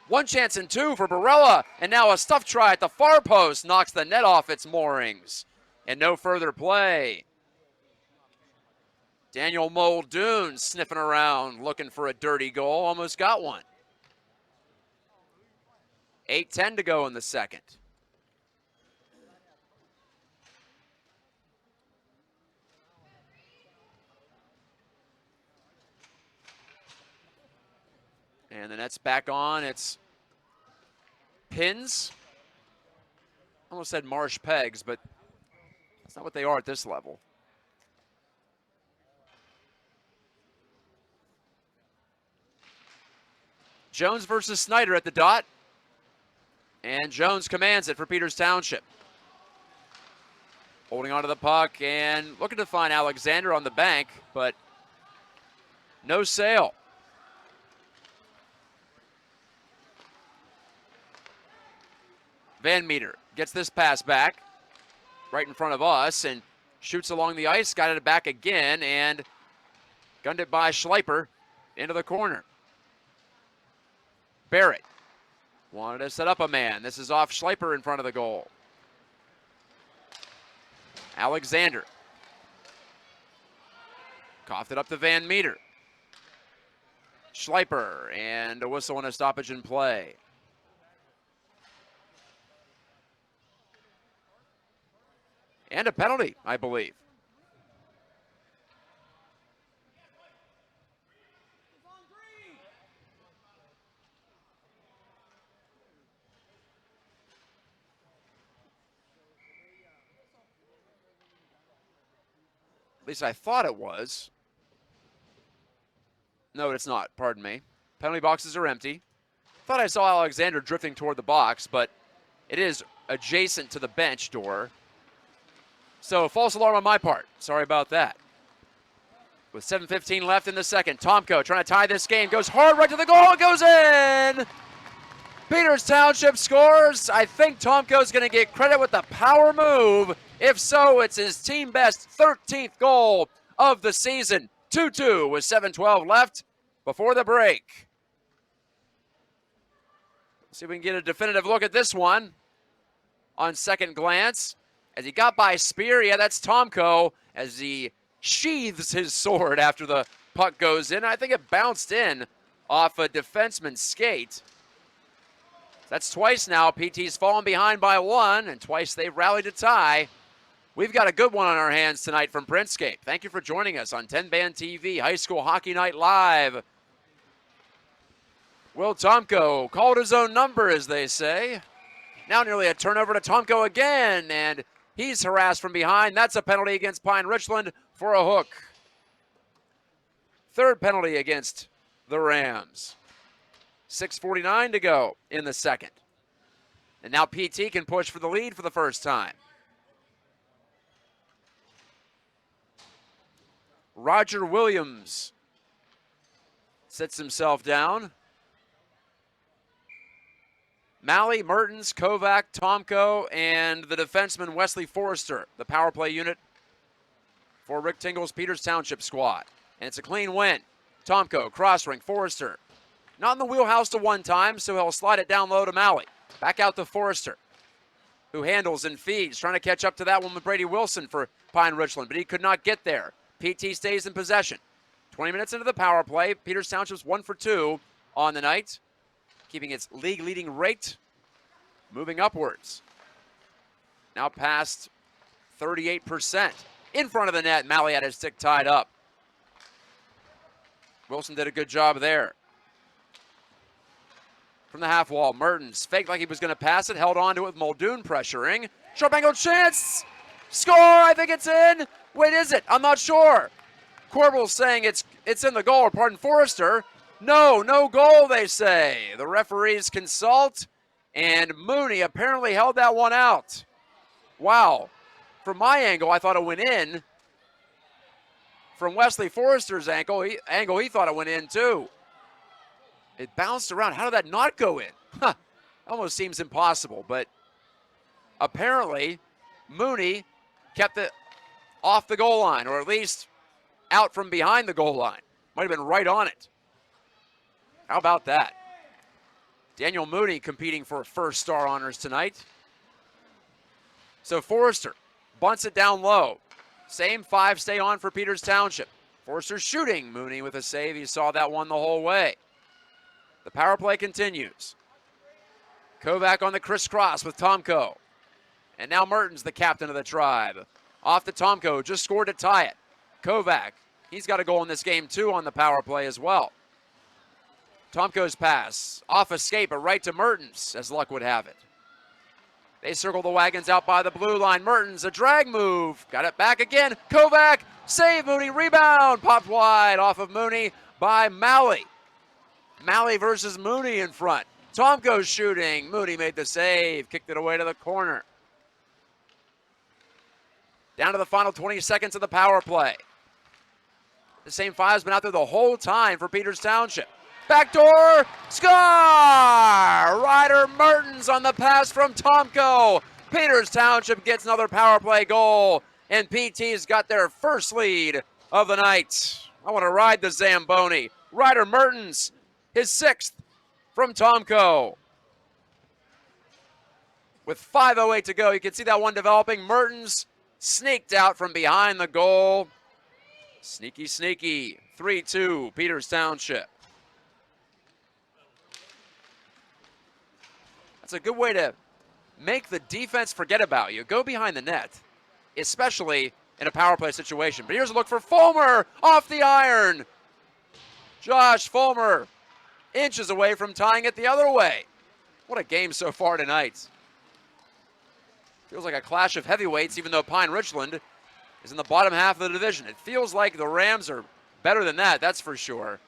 [SPEAKER 1] 1 chance and 2 for Barella, and now a stuff try at the far post knocks the net off its moorings. And no further play. Daniel Muldoon sniffing around, looking for a dirty goal, almost got one. 8:10 to go in the second. And the net's back on. It's pins. I almost said marsh pegs, but that's not what they are at this level. Jones versus Snyder at the dot. And Jones commands it for Peters Township. Holding onto the puck and looking to find Alexander on the bank, but no sail. Van Meter gets this pass back right in front of us and shoots along the ice, got it back again, and gunned it by Schleiper into the corner. Barrett wanted to set up a man. This is off Schleiper in front of the goal. Alexander coughed it up to Van Meter. Schleiper, and a whistle and a stoppage in play. And a penalty, I believe. At least I thought it was. No, it's not. Pardon me. Penalty boxes are empty. Thought I saw Alexander drifting toward the box, but it is adjacent to the bench door. So, false alarm on my part. Sorry about that. With 7:15 left in the second, Tomko trying to tie this game. Goes hard right to the goal. It goes in! Peters Township scores. I think Tomko's going to get credit with the power move. If so, it's his team best 13th goal of the season. 2-2 with 7:12 left before the break. See if we can get a definitive look at this one on second glance. As he got by Spear, yeah, that's Tomko, as he sheathes his sword after the puck goes in. I think it bounced in off a defenseman's skate. That's twice now. PT's fallen behind by one, and twice they've rallied to tie. We've got a good one on our hands tonight from Printscape. Thank you for joining us on 10 Band TV, High School Hockey Night Live. Will Tomko called his own number, as they say. Now nearly a turnover to Tomko again, and he's harassed from behind. That's a penalty against Pine Richland for a hook. Third penalty against the Rams. 6:49 to go in the second. And now PT can push for the lead for the first time. Roger Williams sits himself down. Malley, Mertens, Kovac, Tomko, and the defenseman Wesley Forrester, the power play unit for Rick Tingle's Peters Township squad. And it's a clean win. Tomko, cross ring, Forrester. Not in the wheelhouse to one time, so he'll slide it down low to Malley. Back out to Forrester, who handles and feeds, trying to catch up to that one with Brady Wilson for Pine Richland, but he could not get there. PT stays in possession. 20 minutes into the power play, Peters Township's 1 for 2 on the night, keeping its league-leading rate moving upwards. Now past 38%. In front of the net, Malley had his stick tied up. Wilson did a good job there. From the half wall, Mertens faked like he was going to pass it, held on to it with Muldoon pressuring. Sharp angle chance! Score! I think it's in! Wait, is it? I'm not sure. Corbell's saying it's in the goal, or pardon, Forrester. No goal, they say. The referees consult, and Mooney apparently held that one out. Wow. From my angle, I thought it went in. From Wesley Forrester's angle, he thought it went in too. It bounced around. How did that not go in? Huh. Almost seems impossible, but apparently Mooney kept it off the goal line, or at least out from behind the goal line. Might have been right on it. How about that? Daniel Mooney competing for first star honors tonight. So Forrester bunts it down low. Same 5 stay on for Peters Township. Forrester shooting. Mooney with a save. He saw that one the whole way. The power play continues. Kovac on the crisscross with Tomko. And now Mertens, the captain of the tribe. Off to Tomko, just scored to tie it. Kovac, he's got a goal in this game too on the power play as well. Tomko's pass, off escape, but right to Mertens, as luck would have it. They circle the wagons out by the blue line. Mertens, a drag move, got it back again. Kovac, save, Mooney, rebound, popped wide off of Mooney by Malley. Malley versus Mooney in front. Tomko's shooting, Mooney made the save, kicked it away to the corner. Down to the final 20 seconds of the power play. The same 5's been out there the whole time for Peters Township. Backdoor, score! Ryder Mertens on the pass from Tomko. Peters Township gets another power play goal, and PT's got their first lead of the night. I want to ride the Zamboni. Ryder Mertens, his 6th from Tomko. With 5:08 to go, you can see that one developing. Mertens sneaked out from behind the goal. Sneaky, sneaky. 3-2, Peters Township. That's a good way to make the defense forget about you. Go behind the net, especially in a power play situation. But here's a look for Fulmer off the iron. Josh Fulmer inches away from tying it the other way. What a game so far tonight. Feels like a clash of heavyweights, even though Pine Richland is in the bottom half of the division. It feels like the Rams are better than that, that's for sure.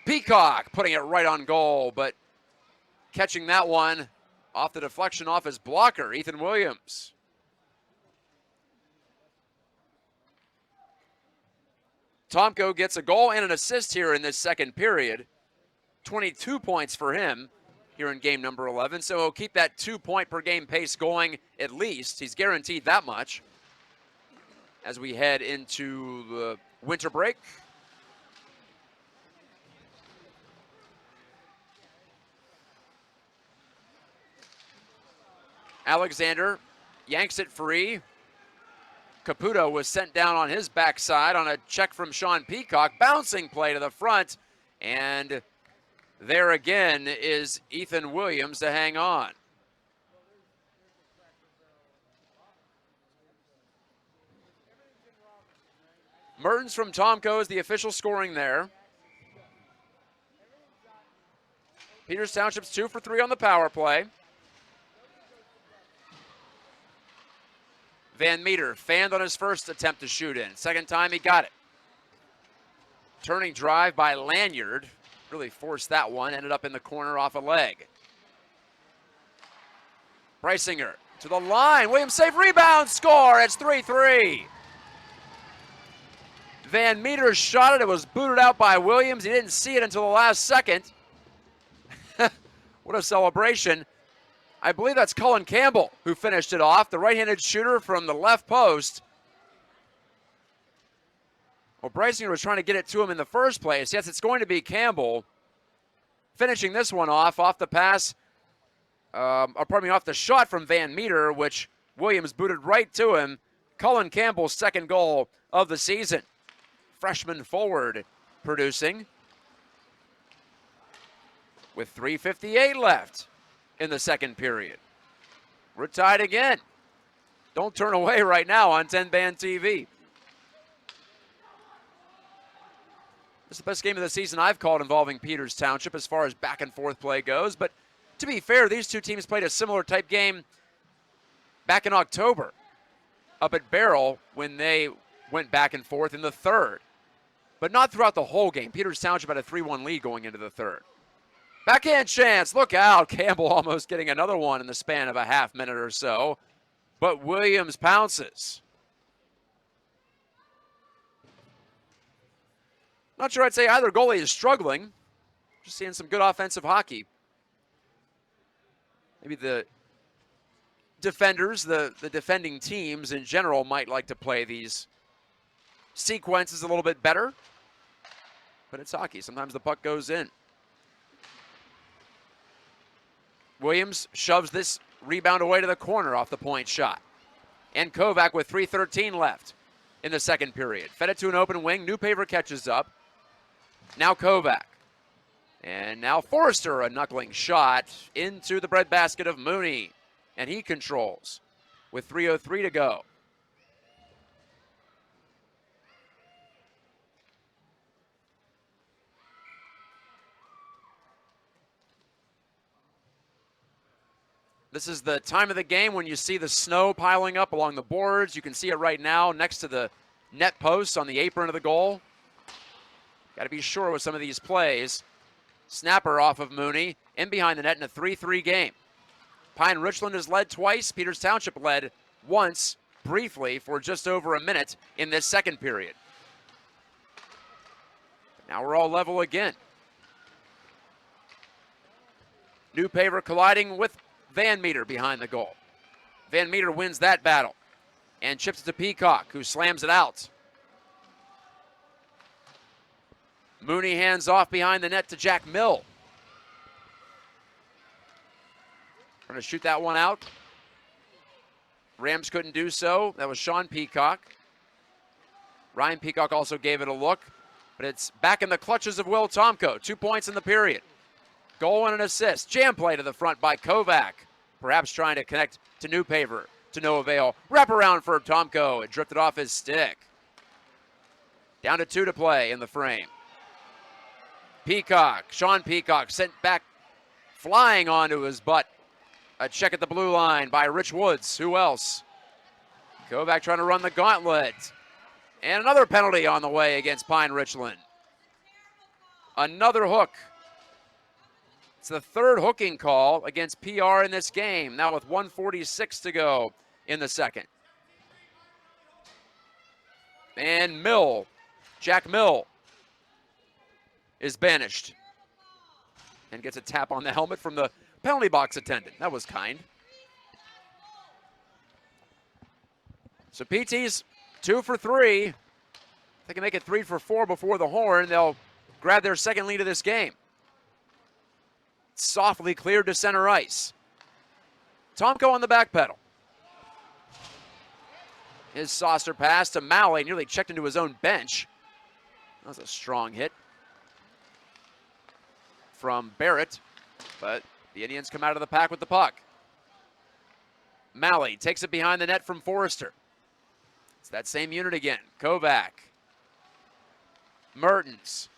[SPEAKER 1] Peacock putting it right on goal, but catching that one off the deflection off his blocker, Ethan Williams. Tomko gets a goal and an assist here in this second period. 22 points for him here in game number 11, so he'll keep that 2-point per game pace going at least. He's guaranteed that much as we head into the winter break. Alexander yanks it free. Caputo was sent down on his backside on a check from Sean Peacock. Bouncing play to the front, and there again is Ethan Williams to hang on. Mertens from Tomko is the official scoring there. Peters Township's 2 for 3 on the power play. Van Meter fanned on his first attempt to shoot in. Second time he got it. Turning drive by Lanyard. Really forced that one. Ended up in the corner off a leg. Preisinger to the line. Williams save, rebound, score. It's 3-3. Van Meter shot it. It was booted out by Williams. He didn't see it until the last second. What a celebration. I believe that's Cullen Campbell who finished it off, the right-handed shooter from the left post. Well, Preisinger was trying to get it to him in the first place. Yes, it's going to be Campbell finishing this one off the pass, off the shot from Van Meter, which Williams booted right to him. Cullen Campbell's second goal of the season. Freshman forward producing with 3:58 left in the second period. We're tied again. Don't turn away right now on 10 Band TV. This is the best game of the season I've called involving Peters Township as far as back and forth play goes. But to be fair, these two teams played a similar type game back in October up at Barrel when they went back and forth in the third. But not throughout the whole game. Peters Township had a 3-1 lead going into the third. Backhand chance, look out. Campbell almost getting another one in the span of a half minute or so. But Williams pounces. Not sure I'd say either goalie is struggling. Just seeing some good offensive hockey. Maybe the defenders, the defending teams in general might like to play these sequences a little bit better. But it's hockey. Sometimes the puck goes in. Williams shoves this rebound away to the corner off the point shot. And Kovac with 3:13 left in the second period. Fed it to an open wing. Newpaver catches up. Now Kovac. And now Forrester, a knuckling shot into the breadbasket of Mooney. And he controls with 3:03 to go. This is the time of the game when you see the snow piling up along the boards. You can see it right now next to the net posts on the apron of the goal. Got to be sure with some of these plays. Snapper off of Mooney, in behind the net in a 3-3 game. Pine Richland has led twice. Peters Township led once, briefly, for just over a minute in this second period. But now we're all level again. New Paver colliding with Van Meter behind the goal. Van Meter wins that battle and chips it to Peacock, who slams it out. Mooney hands off behind the net to Jack Mill. Trying to shoot that one out. Rams couldn't do so. That was Sean Peacock. Ryan Peacock also gave it a look, but it's back in the clutches of Will Tomko. 2 points in the period. Goal and an assist. Jam play to the front by Kovac. Perhaps trying to connect to New Paver. To no avail. Wrap around for Tomko. It drifted off his stick. Down to 2 to play in the frame. Peacock, Sean Peacock sent back flying onto his butt. A check at the blue line by Rich Woods. Who else? Kovac trying to run the gauntlet. And another penalty on the way against Pine Richland. Another hook. It's the third hooking call against PR in this game, now with 1:46 to go in the second. And Mill, Jack Mill, is banished and gets a tap on the helmet from the penalty box attendant. That was kind. So PT's 2 for 3. If they can make it 3 for 4 before the horn, they'll grab their second lead of this game. Softly cleared to center ice. Tomko on the back pedal. His saucer pass to Malley, nearly checked into his own bench. That was a strong hit from Barrett, but the Indians come out of the pack with the puck. Malley takes it behind the net from Forrester. It's that same unit again. Kovac. Mertens.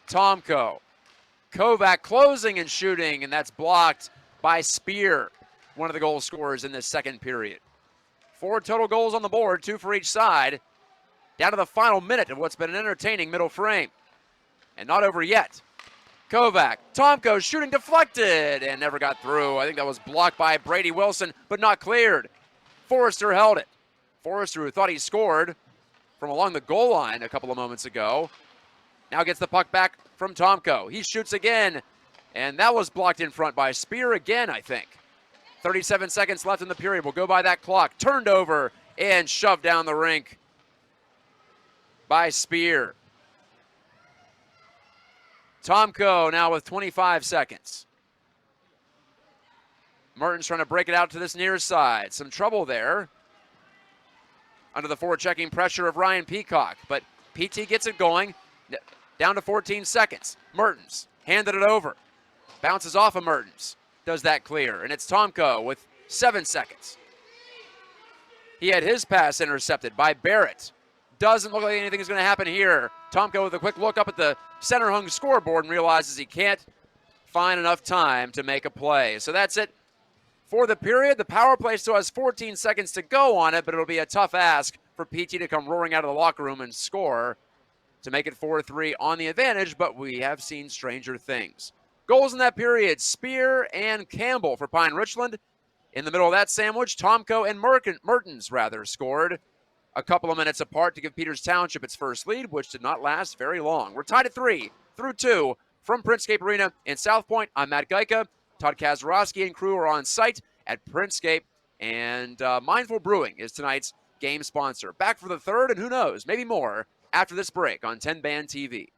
[SPEAKER 1] Tomko. Kovac closing and shooting, and that's blocked by Spear, one of the goal scorers in this second period. 4 total goals on the board, 2 for each side. Down to the final minute of what's been an entertaining middle frame. And not over yet. Kovac, Tomko shooting deflected and never got through. I think that was blocked by Brady Wilson, but not cleared. Forrester held it. Forrester, who thought he scored from along the goal line a couple of moments ago, now gets the puck back from Tomko. He shoots again, and that was blocked in front by Spear again, I think. 37 seconds left in the period. We'll go by that clock. Turned over and shoved down the rink by Spear. Tomko now with 25 seconds. Mertens trying to break it out to this near side. Some trouble there under the forechecking pressure of Ryan Peacock, but PT gets it going. Down to 14 seconds. Mertens handed it over. Bounces off of Mertens. Does that clear. And it's Tomko with 7 seconds. He had his pass intercepted by Barrett. Doesn't look like anything is going to happen here. Tomko with a quick look up at the center hung scoreboard and realizes he can't find enough time to make a play. So that's it for the period. The power play still has 14 seconds to go on it, but it'll be a tough ask for PT to come roaring out of the locker room and score to make it 4-3 on the advantage, but we have seen stranger things. Goals in that period, Spear and Campbell for Pine Richland. In the middle of that sandwich, Tomko and Mertens scored a couple of minutes apart to give Peters Township its first lead, which did not last very long. We're tied at 3 through 2 from Printscape Arena in South Point. I'm Matt Gajtka. Todd Kazarowski and crew are on site at Printscape, and Mindful Brewing is tonight's game sponsor. Back for the third, and who knows, maybe more after this break on 10 Band TV.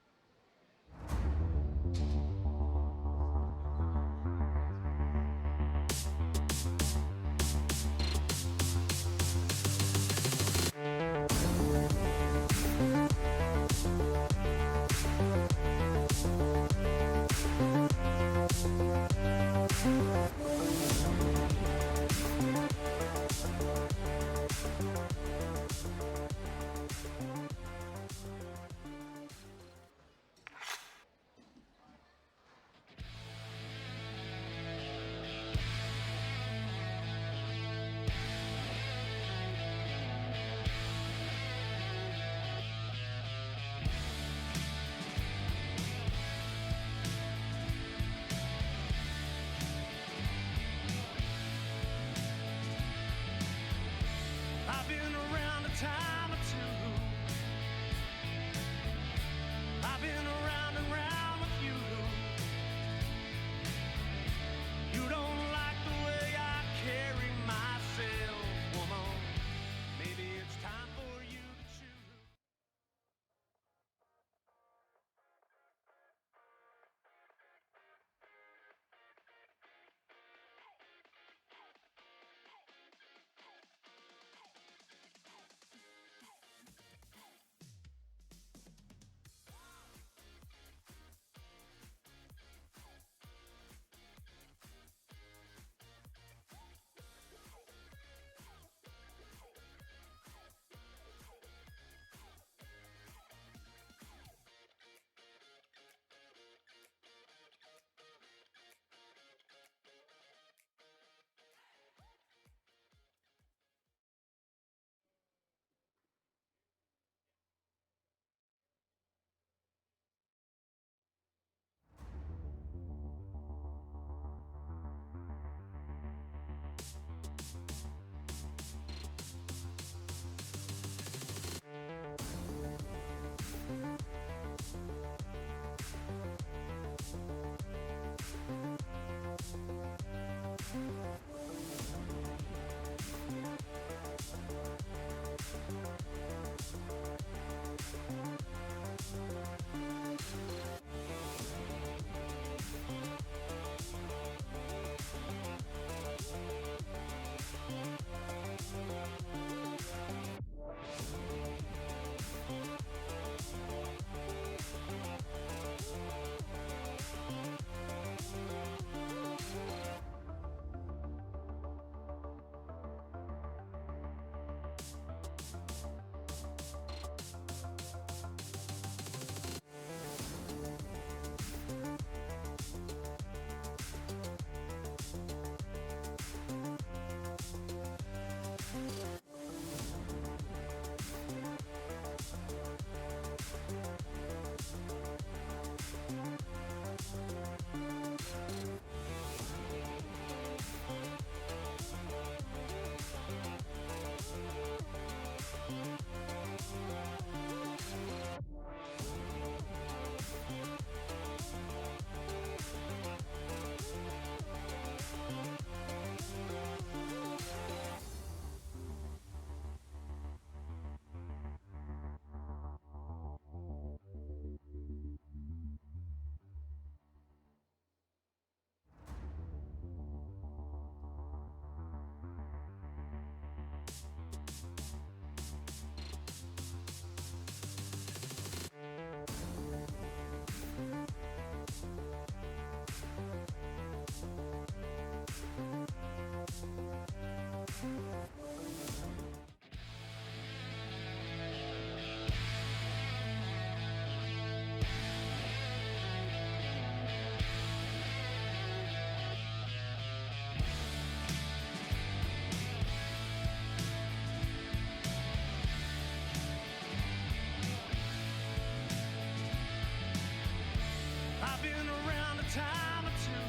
[SPEAKER 2] time or two.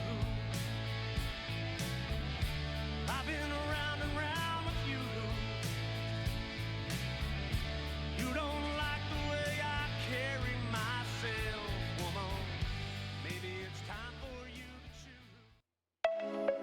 [SPEAKER 2] I've been around and round with you. You don't like the way I carry myself, woman. Maybe it's time for you to choose.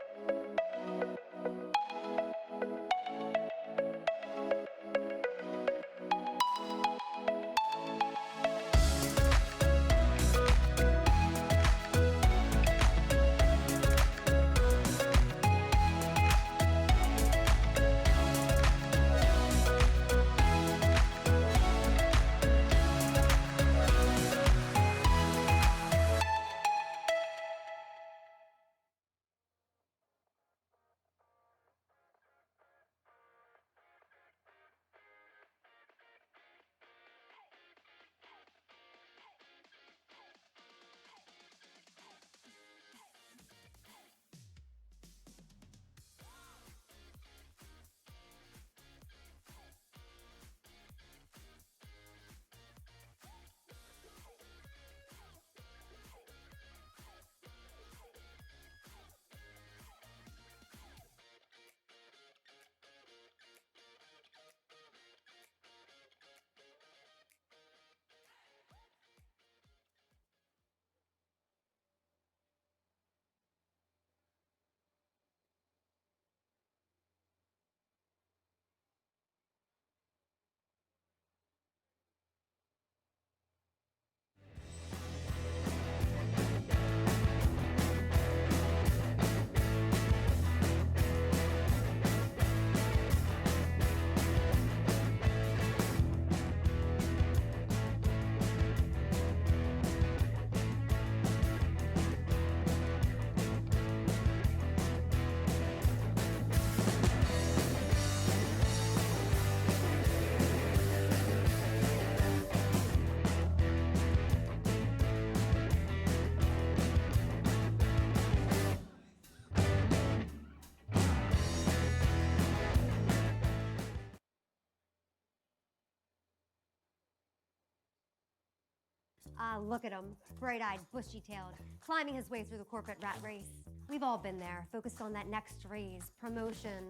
[SPEAKER 3] Look at him, bright-eyed, bushy-tailed, climbing his way through the corporate rat race. We've all been there, focused on that next raise, promotion,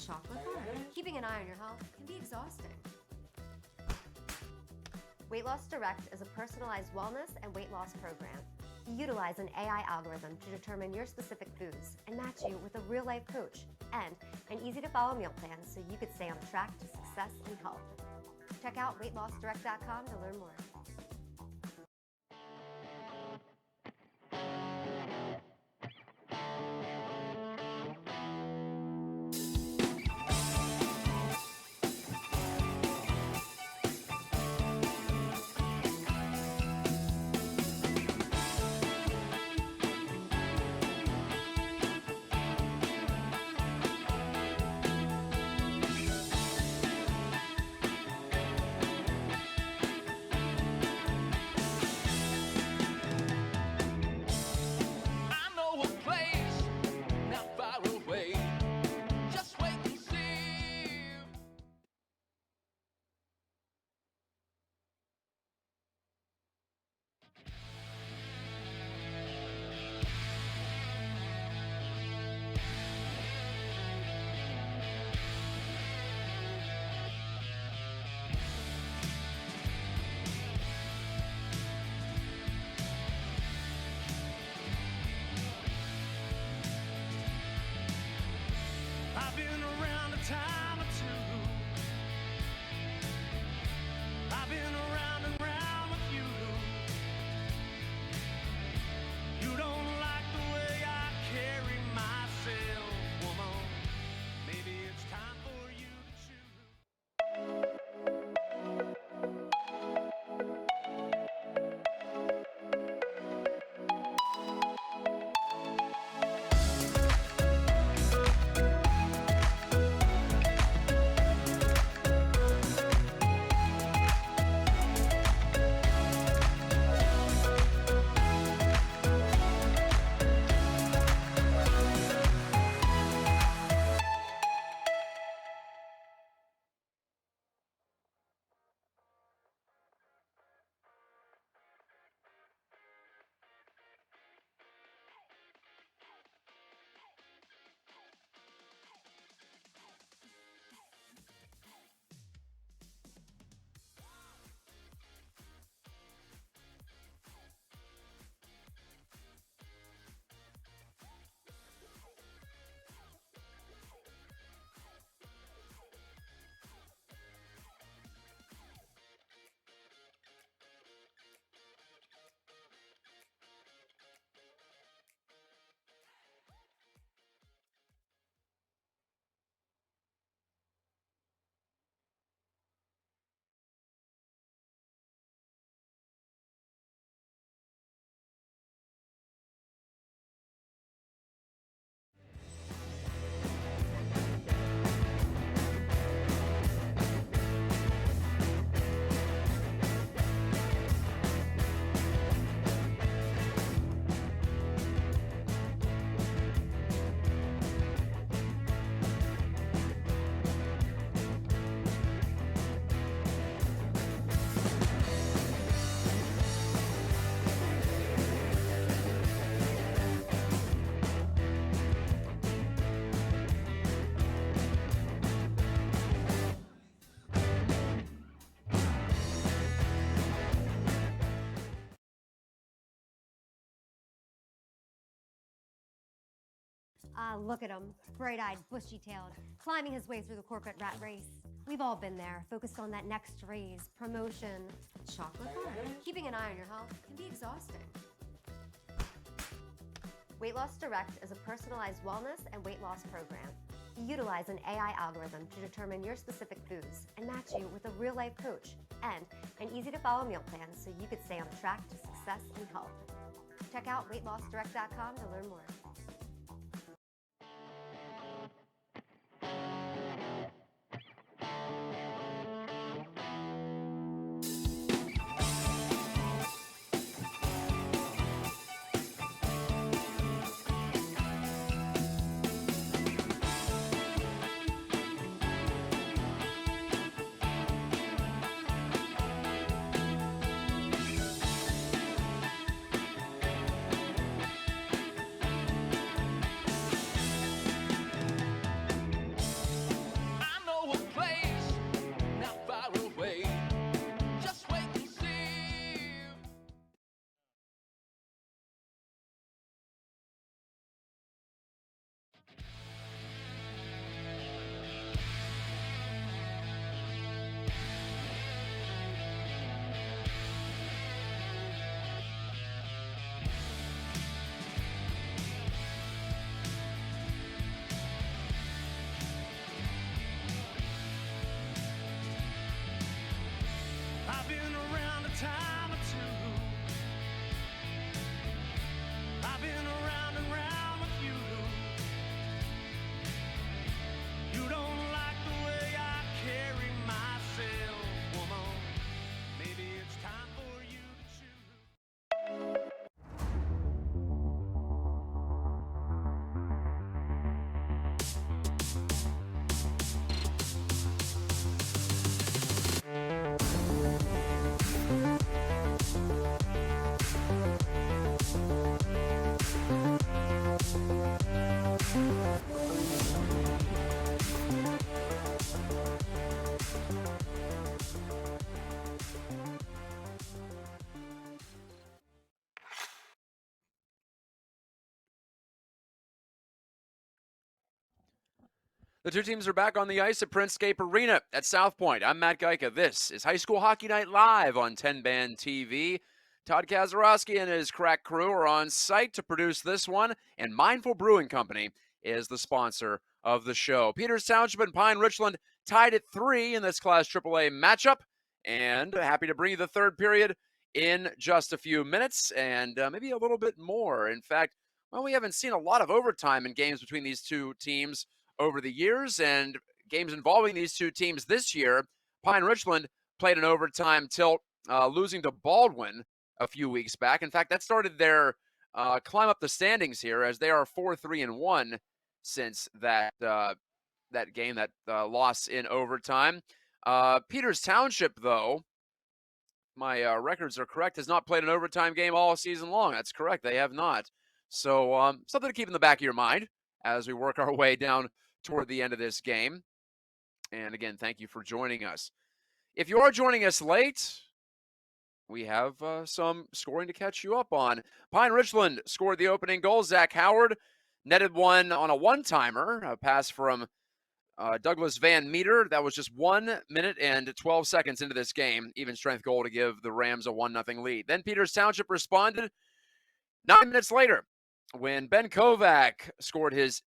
[SPEAKER 3] chocolate bar. Keeping an eye on your health can be exhausting. Weight Loss Direct is a personalized wellness and weight loss program. We utilize an AI algorithm to determine your specific foods and match you with a real-life coach and an easy-to-follow meal plan so you could stay on track to success and health. Check out weightlossdirect.com to learn more. I've been around a time or two. I've been around and round with you. You don't like the way I carry myself, woman. Maybe it's time for you to choose. Ah, look at him, bright-eyed, bushy-tailed, climbing his way through the corporate rat race. We've all been there, focused on that next raise, promotion, chocolate bar. Keeping an eye on your health can be exhausting. Weight Loss Direct is a personalized wellness and weight loss program. You utilize an AI algorithm to determine your specific foods and match you with a real-life coach and an easy-to-follow meal plan so you could stay on track to success and health. Check out weightlossdirect.com to learn more.
[SPEAKER 2] I know a place not far away. Just wait and see. I've been around a time or two. I've been around and round with you. You don't like the way I carry myself, woman. Maybe it's time for you to choose.
[SPEAKER 1] The two teams are back on the ice at Printscape Arena at South Point. I'm Matt Gajtka. This is High School Hockey Night Live on 10-Band TV. Todd Kazarowski and his crack crew are on site to produce this one, and Mindful Brewing Company is the sponsor of the show. Peters Township and Pine Richland tied at 3 in this Class AAA matchup, and happy to bring you the third period in just a few minutes, and maybe a little bit more. In fact, well, we haven't seen a lot of overtime in games between these two teams over the years, and games involving these two teams this year. Pine Richland played an overtime tilt, losing to Baldwin a few weeks back. In fact, that started their climb up the standings here, as they are 4-3-1 since that game, that loss in overtime. Peters Township, though, my records are correct, has not played an overtime game all season long. That's correct. They have not. So something to keep in the back of your mind as we work our way down toward the end of this game. And again, thank you for joining us. If you are joining us late, we have some scoring to catch you up on. Pine Richland scored the opening goal. Zach Howard netted one on a one-timer, a pass from Douglas Van Meter. That was just 1 minute and 12 seconds into this game. Even strength goal to give the Rams a 1-0 lead. Then Peters Township responded 9 minutes later when Ben Kovac scored his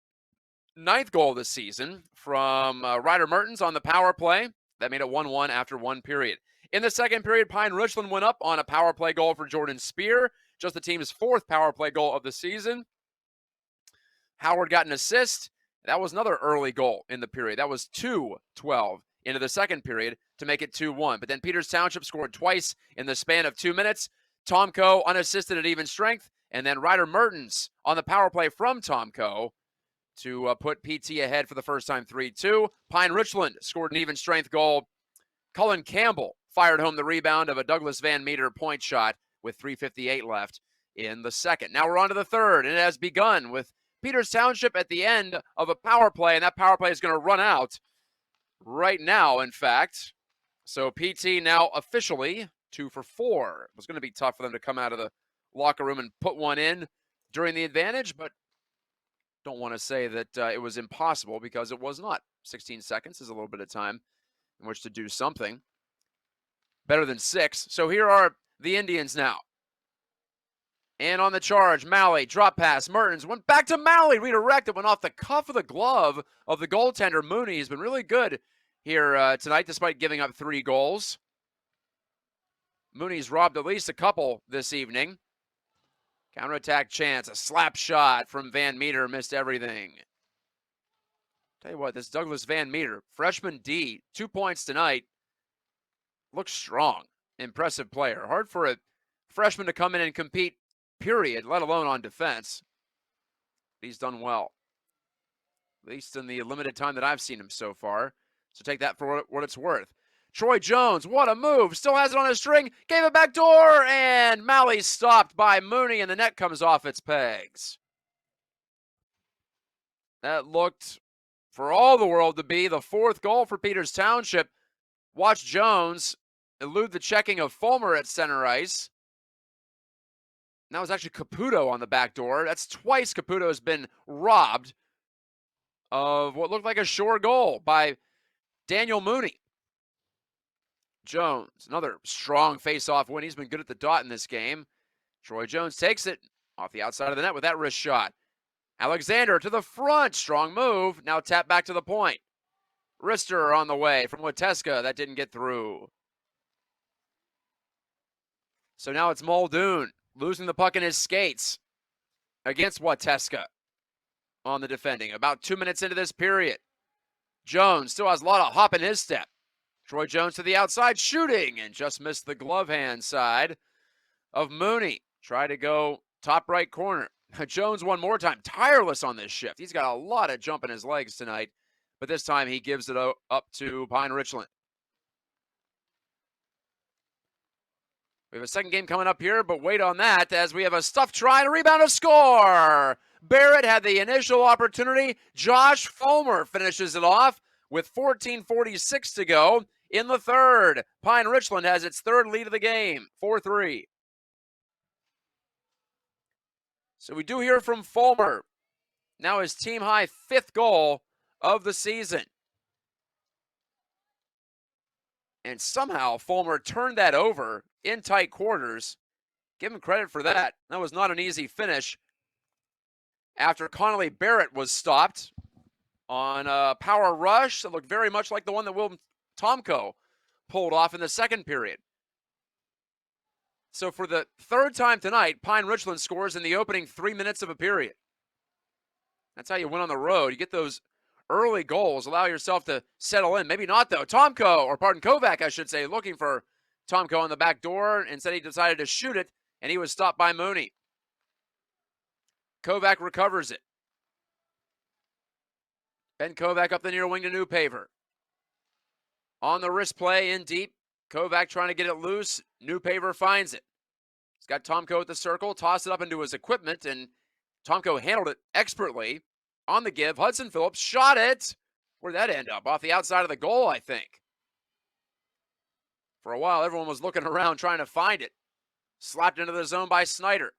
[SPEAKER 1] 9th goal this season from Ryder Mertens on the power play. That made it 1-1 after one period. In the second period, Pine Richland went up on a power play goal for Jordan Spear, just the team's 4th power play goal of the season. Howard got an assist. That was another early goal in the period. That was 2:12 into the second period to make it 2-1. But then Peters Township scored twice in the span of 2 minutes. Tomko unassisted at even strength, and then Ryder Mertens on the power play from Tomko to put PT ahead for the first time 3-2. Pine Richland scored an even strength goal. Cullen Campbell fired home the rebound of a Douglas Van Meter point shot with 3:58 left in the second. Now we're on to the third, and it has begun with Peters Township at the end of a power play, and that power play is going to run out right now, in fact. So PT now officially 2 for 4. It was going to be tough for them to come out of the locker room and put one in during the advantage, but don't want to say that it was impossible, because it was not. 16 seconds is a little bit of time in which to do something. Better than 6. So here are the Indians now. And on the charge, Malley, drop pass, Mertens, went back to Malley, redirected, went off the cuff of the glove of the goaltender, Mooney. He's been really good here tonight, despite giving up 3 goals. Mooney's robbed at least a couple this evening. Counterattack chance, a slap shot from Van Meter, missed everything. Tell you what, this Douglas Van Meter, freshman D, 2 points tonight, looks strong, impressive player. Hard for a freshman to come in and compete, period, let alone on defense. He's done well, at least in the limited time that I've seen him so far. So take that for what it's worth. Troy Jones, what a move. Still has it on a string. Gave it back door, and Malley stopped by Mooney, and the net comes off its pegs. That looked, for all the world, to be the 4th goal for Peters Township. Watch Jones elude the checking of Fulmer at center ice. That was actually Caputo on the back door. That's twice Caputo has been robbed of what looked like a sure goal by Daniel Mooney. Jones, another strong face-off win. He's been good at the dot in this game. Troy Jones takes it off the outside of the net with that wrist shot. Alexander to the front, strong move. Now tap back to the point. Rister on the way from Wateska. That didn't get through. So now it's Muldoon losing the puck in his skates against Wateska on the defending. About 2 minutes into this period. Jones still has a lot of hop in his step. Troy Jones to the outside, shooting, and just missed the glove hand side of Mooney. Try to go top right corner. Jones one more time, tireless on this shift. He's got a lot of jump in his legs tonight, but this time he gives it up to Pine Richland. We have a second game coming up here, but wait on that as we have a stuffed try and a rebound, a score. Barrett had the initial opportunity. Josh Fulmer finishes it off with 14:46 to go in the third. Pine Richland has its 3rd lead of the game, 4-3. So we do hear from Fulmer. Now his team high 5th goal of the season. And somehow Fulmer turned that over in tight quarters. Give him credit for that. That was not an easy finish after Connolly Barrett was stopped on a power rush that looked very much like the one that Will Tomko pulled off in the second period. So for the 3rd time tonight, Pine Richland scores in the opening 3 minutes of a period. That's how you win on the road. You get those early goals, allow yourself to settle in. Maybe not, though. Kovac, I should say, looking for Tomko on the back door. Instead, he decided to shoot it, and he was stopped by Mooney. Kovac recovers it. Ben Kovac up the near wing to Newpaver. On the wrist play in deep. Kovac trying to get it loose. Newpaver finds it. He's got Tomko at the circle, tossed it up into his equipment, and Tomko handled it expertly. On the give, Hudson Phillips shot it. Where'd that end up? Off the outside of the goal, I think. For a while, everyone was looking around trying to find it. Slapped into the zone by Snyder.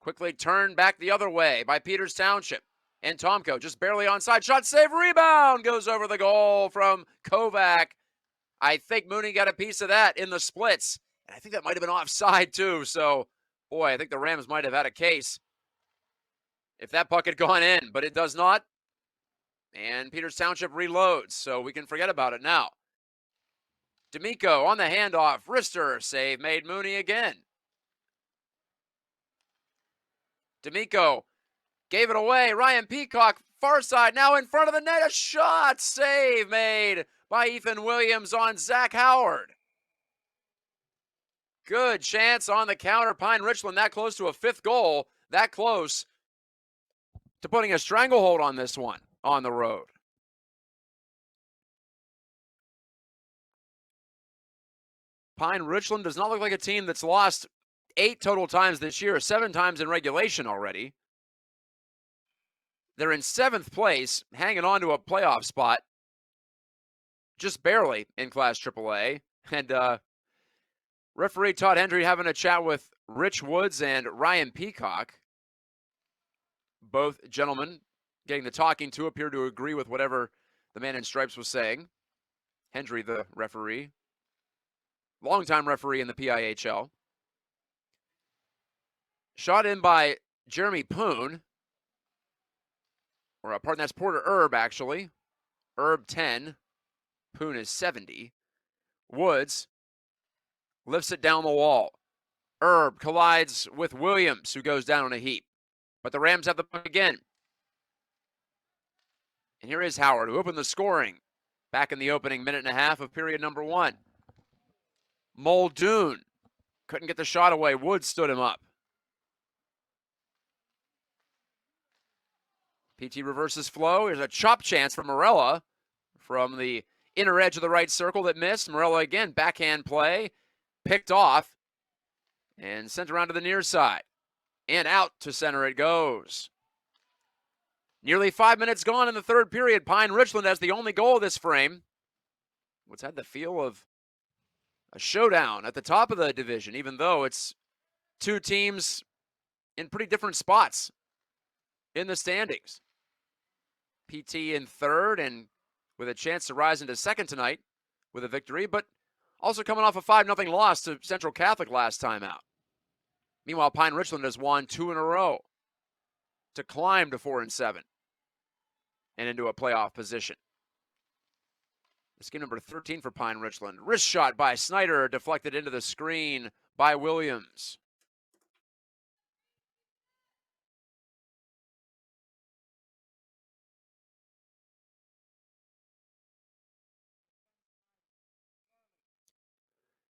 [SPEAKER 1] Quickly turned back the other way by Peters Township. And Tomko just barely onside. Shot, save, rebound. Goes over the goal from Kovac. I think Mooney got a piece of that in the splits. And I think that might have been offside too. So, boy, I think the Rams might have had a case if that puck had gone in. But it does not. And Peters Township reloads. So we can forget about it now. D'Amico on the handoff. Rister save made Mooney again. D'Amico gave it away. Ryan Peacock, far side, now in front of the net. A shot, save made by Ethan Williams on Zach Howard. Good chance on the counter. Pine Richland that close to a 5th goal. That close to putting a stranglehold on this one on the road. Pine Richland does not look like a team that's lost 8 total times this year, 7 times in regulation already. They're in 7th place, hanging on to a playoff spot, just barely in Class AAA. And referee Todd Hendry having a chat with Rich Woods and Ryan Peacock. Both gentlemen getting the talking to appear to agree with whatever the man in stripes was saying. Hendry, the referee, longtime referee in the PIHL. Shot in by Jeremy Poon, or pardon, that's Porter Erb, actually. Erb 10, Poon is 70. Woods lifts it down the wall. Erb collides with Williams, who goes down on a heap. But the Rams have the puck again. And here is Howard, who opened the scoring back in the opening minute and a half of period number 1. Muldoon couldn't get the shot away. Woods stood him up. PT reverses flow. Here's a chop chance for Morella from the inner edge of the right circle that missed. Morella again, backhand play, picked off, and sent around to the near side. And out to center it goes. Nearly 5 minutes gone in the third period. Pine Richland has the only goal of this frame. What's had the feel of a showdown at the top of the division, even though it's two teams in pretty different spots in the standings. PT in third and with a chance to rise into second tonight with a victory, but also coming off a 5-0 loss to Central Catholic last time out. Meanwhile, Pine Richland has won 2 in a row to climb to 4-7 and into a playoff position. This game number 13 for Pine Richland. Wrist shot by Snyder, deflected into the screen by Williams.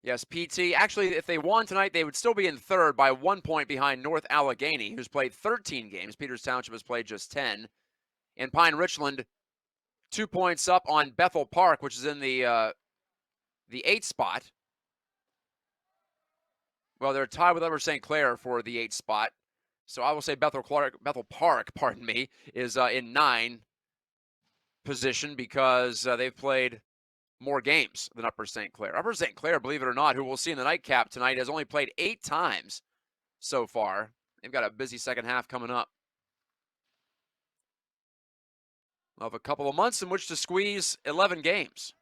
[SPEAKER 1] Yes, PT. Actually, if they won tonight, they would still be in third by 1 point behind North Allegheny, who's played 13 games. Peters Township has played just 10. And Pine Richland, 2 points up on Bethel Park, which is in the 8th spot. Well, they're tied with Upper St. Clair for the 8th spot. So I will say Bethel Park, pardon me, is in 9 position because they've played more games than Upper St. Clair. Upper St. Clair, believe it or not, who we'll see in the nightcap tonight, has only played 8 times so far. They've got a busy second half coming up. We'll have a couple of months in which to squeeze 11 games.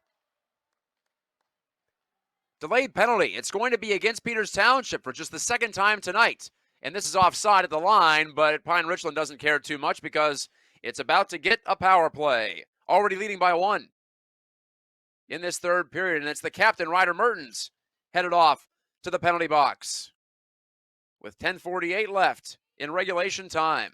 [SPEAKER 1] Delayed penalty. It's going to be against Peters Township for just the second time tonight. And this is offside at the line, but Pine Richland doesn't care too much because it's about to get a power play. Already leading by 1 in this third period, and it's the captain, Ryder Mertens, headed off to the penalty box with 10:48 left in regulation time.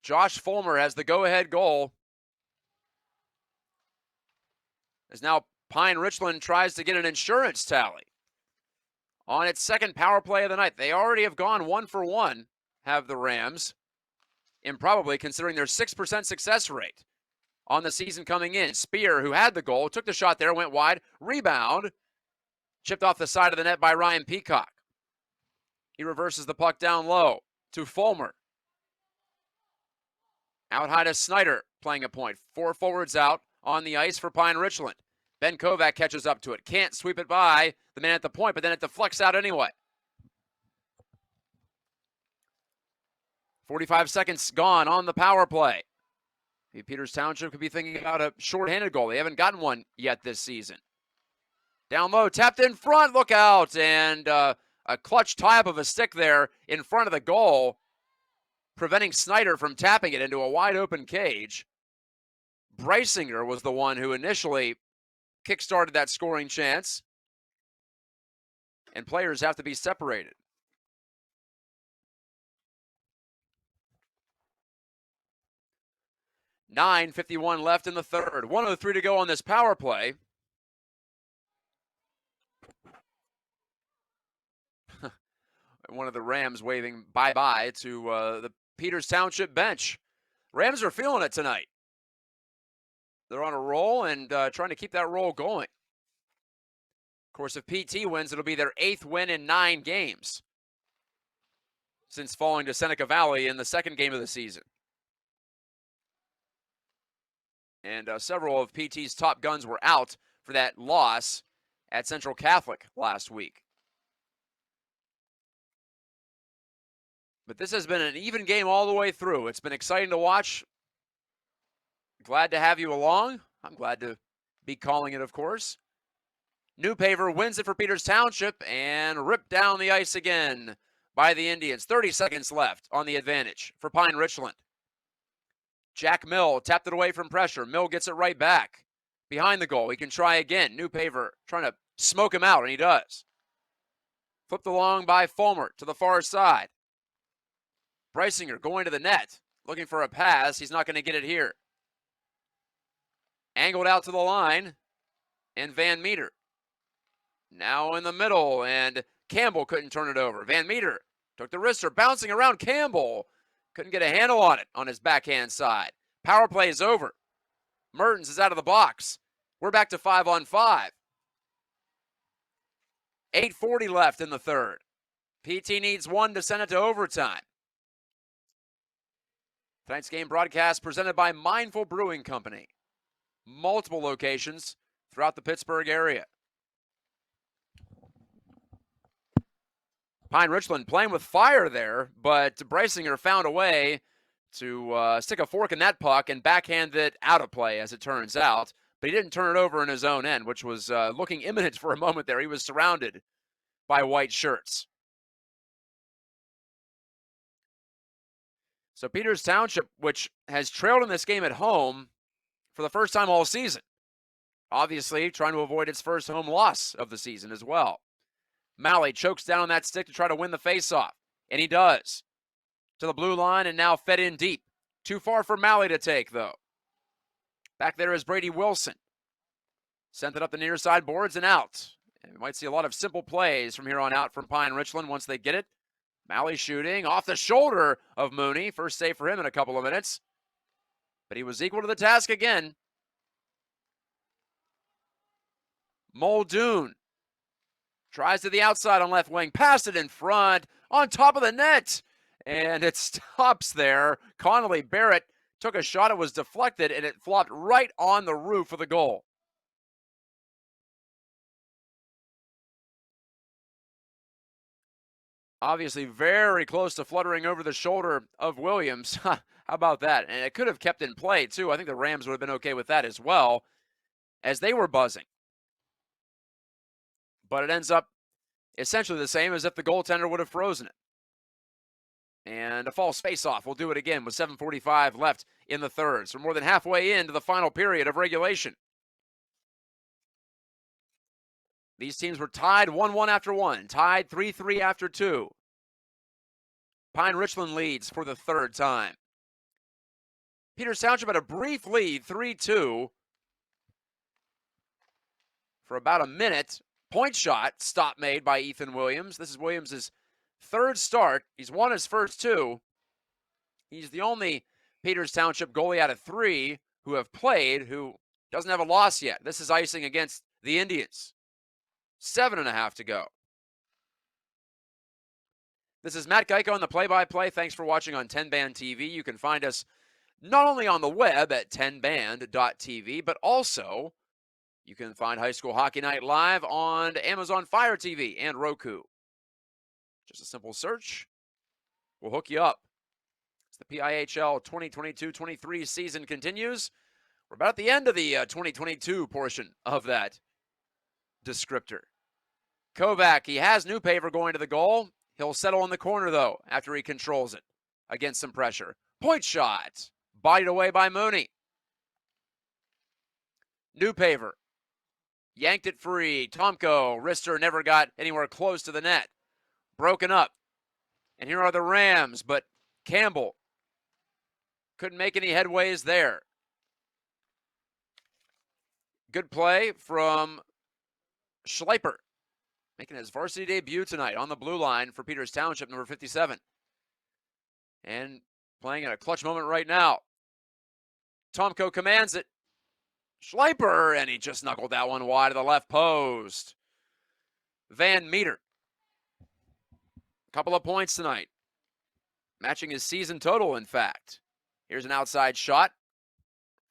[SPEAKER 1] Josh Fulmer has the go-ahead goal. As now Pine Richland tries to get an insurance tally on its second power play of the night. They already have gone 1 for 1, have the Rams, improbably considering their 6% success rate on the season coming in. Spear, who had the goal, took the shot there, went wide, rebound, chipped off the side of the net by Ryan Peacock. He reverses the puck down low to Fulmer. Out high to Snyder, playing a point. 4 forwards out on the ice for Pine Richland. Ben Kovac catches up to it. Can't sweep it by the man at the point, but then it deflects out anyway. 45 seconds gone on the power play. Peters Township could be thinking about a shorthanded goal. They haven't gotten one yet this season. Down low, tapped in front, look out, and a clutch tie-up of a stick there in front of the goal, preventing Snyder from tapping it into a wide-open cage. Breisinger was the one who initially kick-started that scoring chance, and players have to be separated. .51 left in the third. 1:03 to go on this power play. One of the Rams waving bye-bye to the Peters Township bench. Rams are feeling it tonight. They're on a roll and trying to keep that roll going. Of course, if PT wins, it'll be their 8th win in 9 games since falling to Seneca Valley in the second game of the season. And several of PT's top guns were out for that loss at Central Catholic last week. But this has been an even game all the way through. It's been exciting to watch. Glad to have you along. I'm glad to be calling it, of course. New Paver wins it for Peters Township and ripped down the ice again by the Indians. 30 seconds left on the advantage for Pine Richland. Jack Mill tapped it away from pressure. Mill gets it right back. Behind the goal, he can try again. New Paver trying to smoke him out, and he does. Flipped along by Fulmer to the far side. Breisinger going to the net, looking for a pass. He's not going to get it here. Angled out to the line, and Van Meter. Now in the middle, and Campbell couldn't turn it over. Van Meter took the wrister, bouncing around Campbell. Couldn't get a handle on it on his backhand side. Power play is over. Mertens is out of the box. We're back to 5-on-5. 8:40 left in the third. PT needs one to send it to overtime. Tonight's game broadcast presented by Mindful Brewing Company. Multiple locations throughout the Pittsburgh area. Pine Richland playing with fire there, but Breisinger found a way to stick a fork in that puck and backhand it out of play, as it turns out. But he didn't turn it over in his own end, which was looking imminent for a moment there. He was surrounded by white shirts. So Peters Township, which has trailed in this game at home for the first time all season, obviously trying to avoid its first home loss of the season as well. Malley chokes down on that stick to try to win the faceoff, and he does. To the blue line and now fed in deep. Too far for Malley to take, though. Back there is Brady Wilson. Sent it up the near side boards and out. And we might see a lot of simple plays from here on out from Pine Richland once they get it. Malley shooting off the shoulder of Mooney. First save for him in a couple of minutes. But he was equal to the task again. Muldoon tries to the outside on left wing. Passed it in front. On top of the net. And it stops there. Connolly Barrett took a shot. It was deflected, and it flopped right on the roof of the goal. Obviously very close to fluttering over the shoulder of Williams. How about that? And it could have kept in play, too. I think the Rams would have been okay with that as well, as they were buzzing. But it ends up essentially the same as if the goaltender would have frozen it. And a false face-off. We'll do it again with 7:45 left in the third. So we're more than halfway into the final period of regulation. These teams were tied 1-1 after one, tied 3-3 after two. Pine Richland leads for the third time. Peters Township had a brief lead, 3-2, for about a minute. Point shot, stop made by Ethan Williams. This is Williams' third start. He's won his first two. He's the only Peters Township goalie out of three who have played who doesn't have a loss yet. This is icing against the Indians. 7.5 to go. This is Matt Gajtka on the play-by-play. Thanks for watching on 10-Band TV. You can find us not only on the web at 10band.tv, but also you can find High School Hockey Night live on Amazon Fire TV and Roku. Just a simple search will hook you up. As the PIHL 2022-23 season continues, we're about at the end of the 2022 portion of that descriptor. Kovac, he has New Paver going to the goal. He'll settle in the corner, though, after he controls it against some pressure. Point shot. Bodied away by Mooney. New Paver yanked it free. Tomko, wrister never got anywhere close to the net. Broken up. And here are the Rams, but Campbell couldn't make any headways there. Good play from Schleiper, making his varsity debut tonight on the blue line for Peters Township, number 57. And playing at a clutch moment right now. Tomko commands it. Schleiper, and he just knuckled that one wide of the left post. Van Meter. Couple of points tonight. Matching his season total, in fact. Here's an outside shot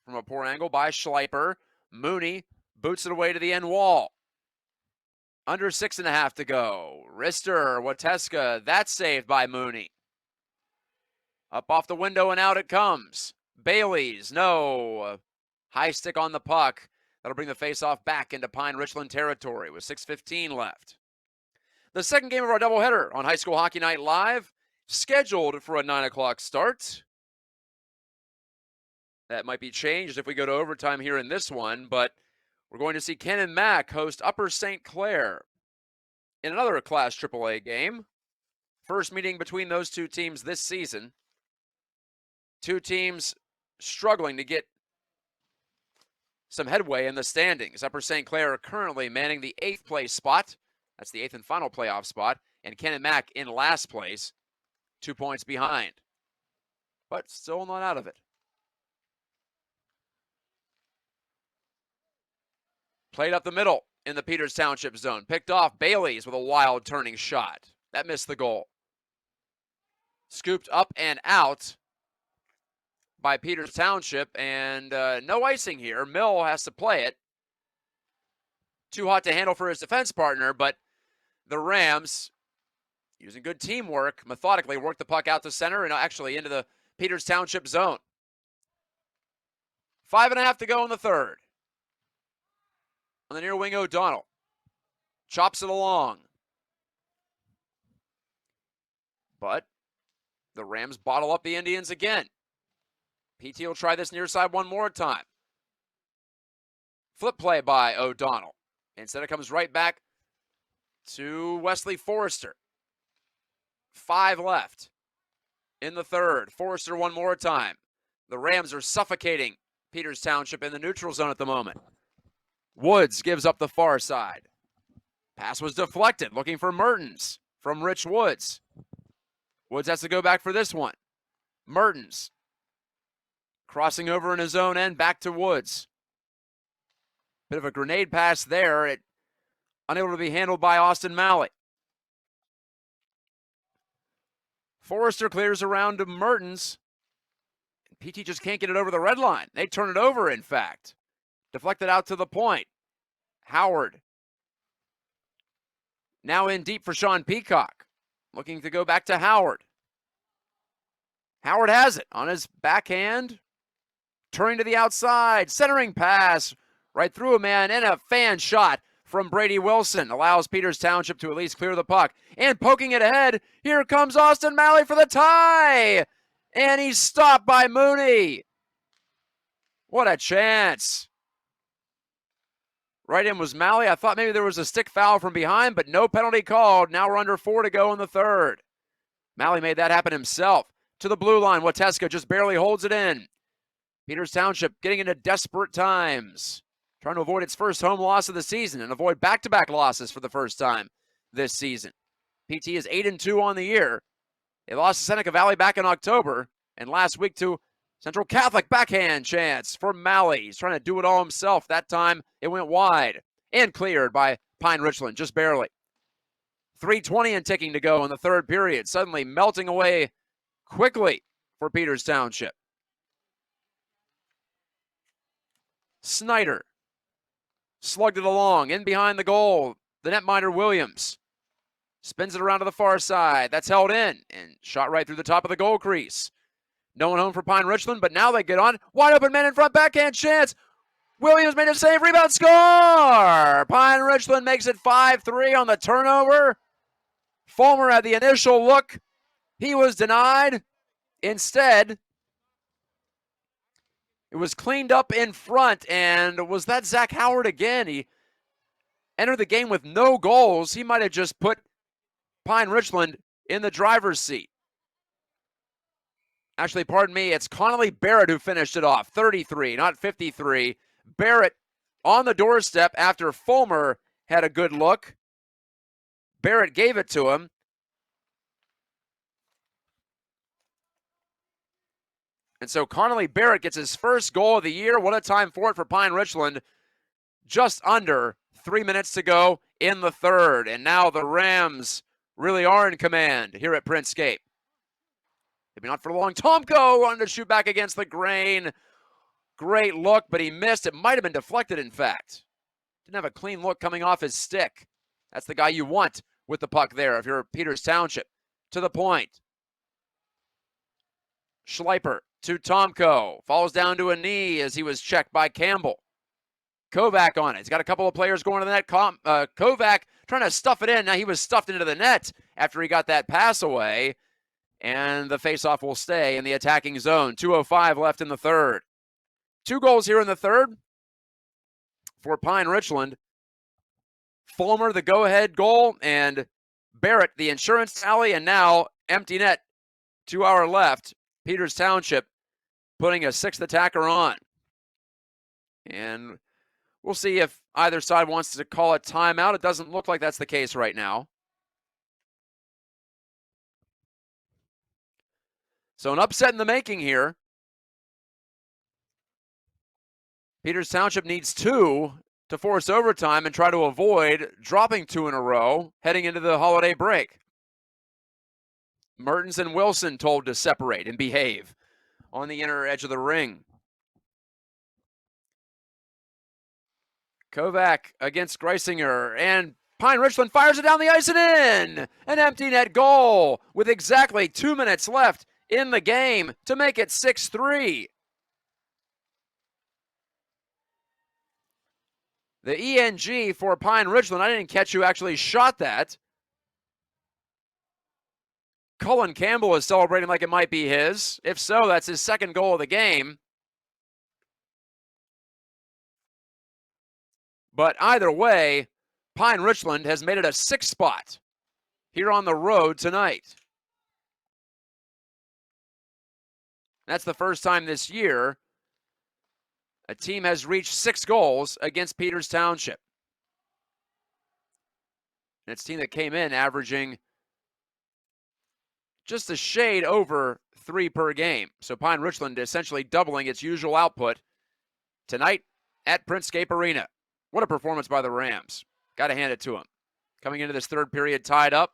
[SPEAKER 1] from a poor angle by Schleiper. Mooney boots it away to the end wall. Under 6.5 to go. Rister, Gajtka, that's saved by Mooney. Up off the window and out it comes. Bailey's, no. High stick on the puck. That'll bring the faceoff back into Pine Richland territory with 6:15 left. The second game of our doubleheader on High School Hockey Night Live, scheduled for a 9 o'clock start. That might be changed if we go to overtime here in this one, but we're going to see Ken and Mac host Upper St. Clair in another Class AAA game. First meeting between those two teams this season. Two teams struggling to get some headway in the standings. Upper St. Clair are currently manning the 8th place spot. That's the 8th and final playoff spot. And Ken and Mac in last place, 2 points behind. But still not out of it. Played up the middle in the Peters Township zone. Picked off Bailey's with a wild turning shot. That missed the goal. Scooped up and out by Peters Township, and no icing here. Mill has to play it. Too hot to handle for his defense partner, but the Rams, using good teamwork, methodically worked the puck out to center and actually into the Peters Township zone. 5.5 to go in the third. On the near wing, O'Donnell chops it along. But the Rams bottle up the Indians again. PT will try this near side one more time. Flip play by O'Donnell. Instead, it comes right back to Wesley Forrester. 5 left in the third. Forrester one more time. The Rams are suffocating Peters Township in the neutral zone at the moment. Woods gives up the far side. Pass was deflected, looking for Mertens from Rich Woods. Woods has to go back for this one. Mertens crossing over in his own end, back to Woods. Bit of a grenade pass there. It unable to be handled by Austin Malley. Forrester clears around to Mertens. PT just can't get it over the red line. They turn it over, in fact. Deflected out to the point. Howard. Now in deep for Sean Peacock. Looking to go back to Howard. Howard has it on his backhand. Turning to the outside. Centering pass. Right through a man, and a fan shot from Brady Wilson. Allows Peters Township to at least clear the puck. And poking it ahead, here comes Austin Malley for the tie. And he's stopped by Mooney. What a chance. Right in was Malley. I thought maybe there was a stick foul from behind, but no penalty called. Now we're under 4 to go in the third. Malley made that happen himself. To the blue line, Gajtka just barely holds it in. Peters Township getting into desperate times. Trying to avoid its first home loss of the season and avoid back-to-back losses for the first time this season. PT is 8-2 on the year. They lost to Seneca Valley back in October, and last week to Central Catholic. Backhand chance for Malley. He's trying to do it all himself. That time it went wide and cleared by Pine Richland, just barely. 3:20 and ticking to go in the third period. Suddenly melting away quickly for Peters Township. Snyder slugged it along in behind the goal. The netminder Williams spins it around to the far side. That's held in and shot right through the top of the goal crease. No one home for Pine Richland, but now they get on. Wide open man in front, backhand chance. Williams made a save, rebound, score! Pine Richland makes it 5-3 on the turnover. Fulmer had the initial look. He was denied. Instead, it was cleaned up in front, and was that Zach Howard again? He entered the game with no goals. He might have just put Pine Richland in the driver's seat. Actually, pardon me, it's Connolly Barrett who finished it off. 33, not 53. Barrett on the doorstep after Fulmer had a good look. Barrett gave it to him. And so Connolly Barrett gets his first goal of the year. What a time for it for Pine Richland. Just under 3 minutes to go in the third. And now the Rams really are in command here at Printscape. Maybe not for long. Tomko wanted to shoot back against the grain. Great look, but he missed. It might have been deflected, in fact. Didn't have a clean look coming off his stick. That's the guy you want with the puck there if you're Peters Township. To the point. Schleiper to Tomko. Falls down to a knee as he was checked by Campbell. Kovac on it. He's got a couple of players going to the net. Kovac trying to stuff it in. Now he was stuffed into the net after he got that pass away. And the faceoff will stay in the attacking zone. 2:05 left in the third. 2 goals here in the third for Pine Richland. Fulmer, the go-ahead goal, and Barrett, the insurance tally, and now empty net. 2 hour left. Peters Township putting a 6th attacker on. And we'll see if either side wants to call a timeout. It doesn't look like that's the case right now. So an upset in the making here. Peters Township needs 2 to force overtime and try to avoid dropping 2 in a row heading into the holiday break. Mertens and Wilson told to separate and behave on the inner edge of the ring. Kovac against Greisinger, and Pine Richland fires it down the ice and in! An empty net goal with exactly 2 minutes left in the game to make it 6-3. The ENG for Pine Richland, I didn't catch who actually shot that. Cullen Campbell is celebrating like it might be his. If so, that's his 2nd goal of the game. But either way, Pine Richland has made it a 6th spot here on the road tonight. That's the first time this year a team has reached 6 goals against Peters Township. And it's a team that came in averaging just a shade over 3 per game. So Pine Richland essentially doubling its usual output tonight at Printscape Arena. What a performance by the Rams. Got to hand it to them. Coming into this third period tied up,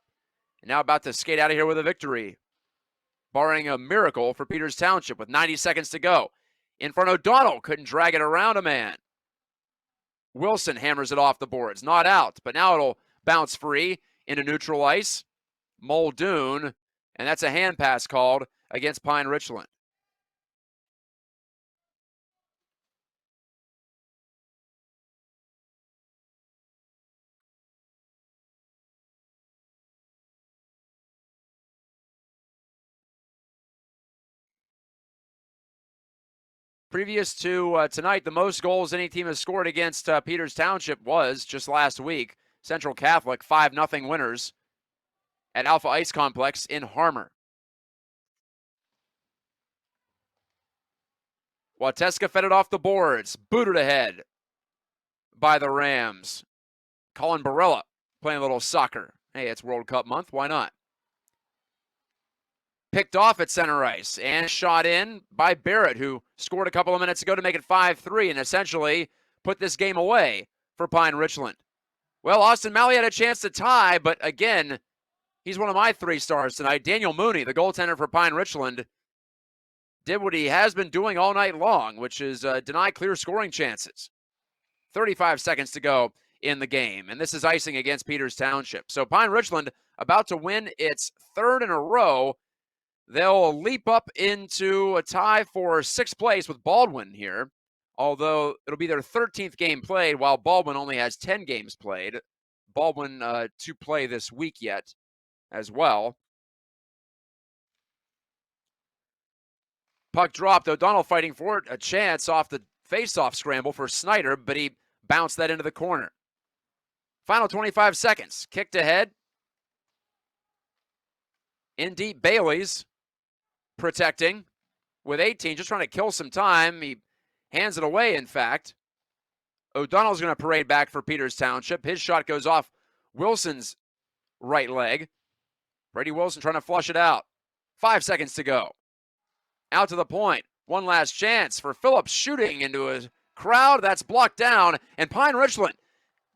[SPEAKER 1] and now about to skate out of here with a victory. Barring a miracle for Peters Township with 90 seconds to go. In front, O'Donnell couldn't drag it around a man. Wilson hammers it off the boards. Not out, but now it'll bounce free into neutral ice. Muldoon, and that's a hand pass called against Pine Richland. Previous to tonight, the most goals any team has scored against Peters Township was just last week. Central Catholic, 5-0 winners at Alpha Ice Complex in Harmer. Wateska fed it off the boards, booted ahead by the Rams. Colin Barella playing a little soccer. Hey, it's World Cup month, why not? Picked off at center ice and shot in by Barrett, who scored a couple of minutes ago to make it 5-3 and essentially put this game away for Pine Richland. Well, Austin Malley had a chance to tie, but again, he's one of my 3 stars tonight. Daniel Mooney, the goaltender for Pine Richland, did what he has been doing all night long, which is deny clear scoring chances. 35 seconds to go in the game, and this is icing against Peters Township. So Pine Richland about to win its 3rd in a row. They'll leap up into a tie for 6th place with Baldwin here, although it'll be their 13th game played, while Baldwin only has 10 games played. Baldwin to play this week yet as well. Puck dropped. O'Donnell fighting for it. A chance off the face-off scramble for Snyder, but he bounced that into the corner. Final 25 seconds. Kicked ahead. In deep, Bailey's protecting with 18, just trying to kill some time. He hands it away, in fact. O'Donnell's going to parade back for Peters Township. His shot goes off Wilson's right leg. Brady Wilson trying to flush it out. 5 seconds to go. Out to the point. One last chance for Phillips, shooting into a crowd. That's blocked down. And Pine Richland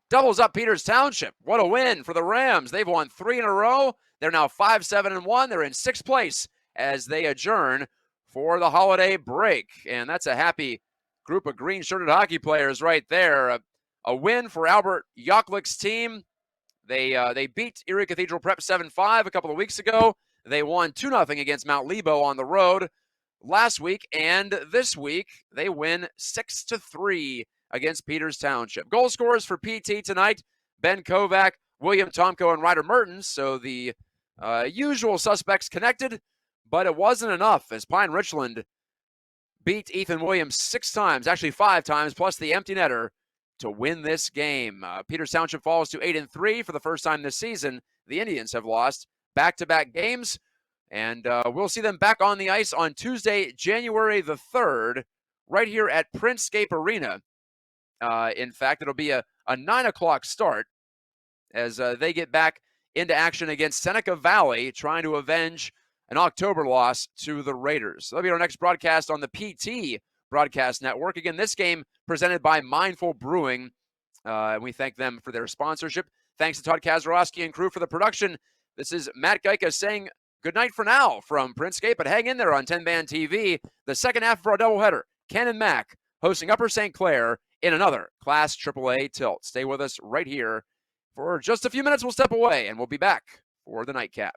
[SPEAKER 1] doubles up Peters Township. What a win for the Rams. They've won 3 in a row. They're now 5-7-1. They're in 6th place as they adjourn for the holiday break. And that's a happy group of green-shirted hockey players right there. A win for Albert Yaklick's team. They beat Erie Cathedral Prep 7-5 a couple of weeks ago. They won 2-0 against Mount Lebo on the road last week, and this week they win 6-3 against Peters Township. Goal scorers for PT tonight: Ben Kovac, William Tomko, and Ryder Mertens. So the usual suspects connected, but it wasn't enough as Pine Richland beat Ethan Williams 6 times, actually 5 times, plus the empty netter to win this game. Peters Township falls to 8-3 for the first time this season. The Indians have lost back-to-back games, and we'll see them back on the ice on Tuesday, January the 3rd, right here at Printscape Arena. In fact, it'll be a 9 o'clock start as they get back into action against Seneca Valley, trying to avenge an October loss to the Raiders. That'll be our next broadcast on the PT Broadcast Network. Again, this game presented by Mindful Brewing. We thank them for their sponsorship. Thanks to Todd Kazarowski and crew for the production. This is Matt Gajtka saying good night for now from Printscape, but hang in there on 10 Band TV. The second half of our doubleheader, Ken and Mac hosting Upper St. Clair in another Class AAA tilt. Stay with us right here. For just a few minutes, we'll step away, and we'll be back for the nightcap.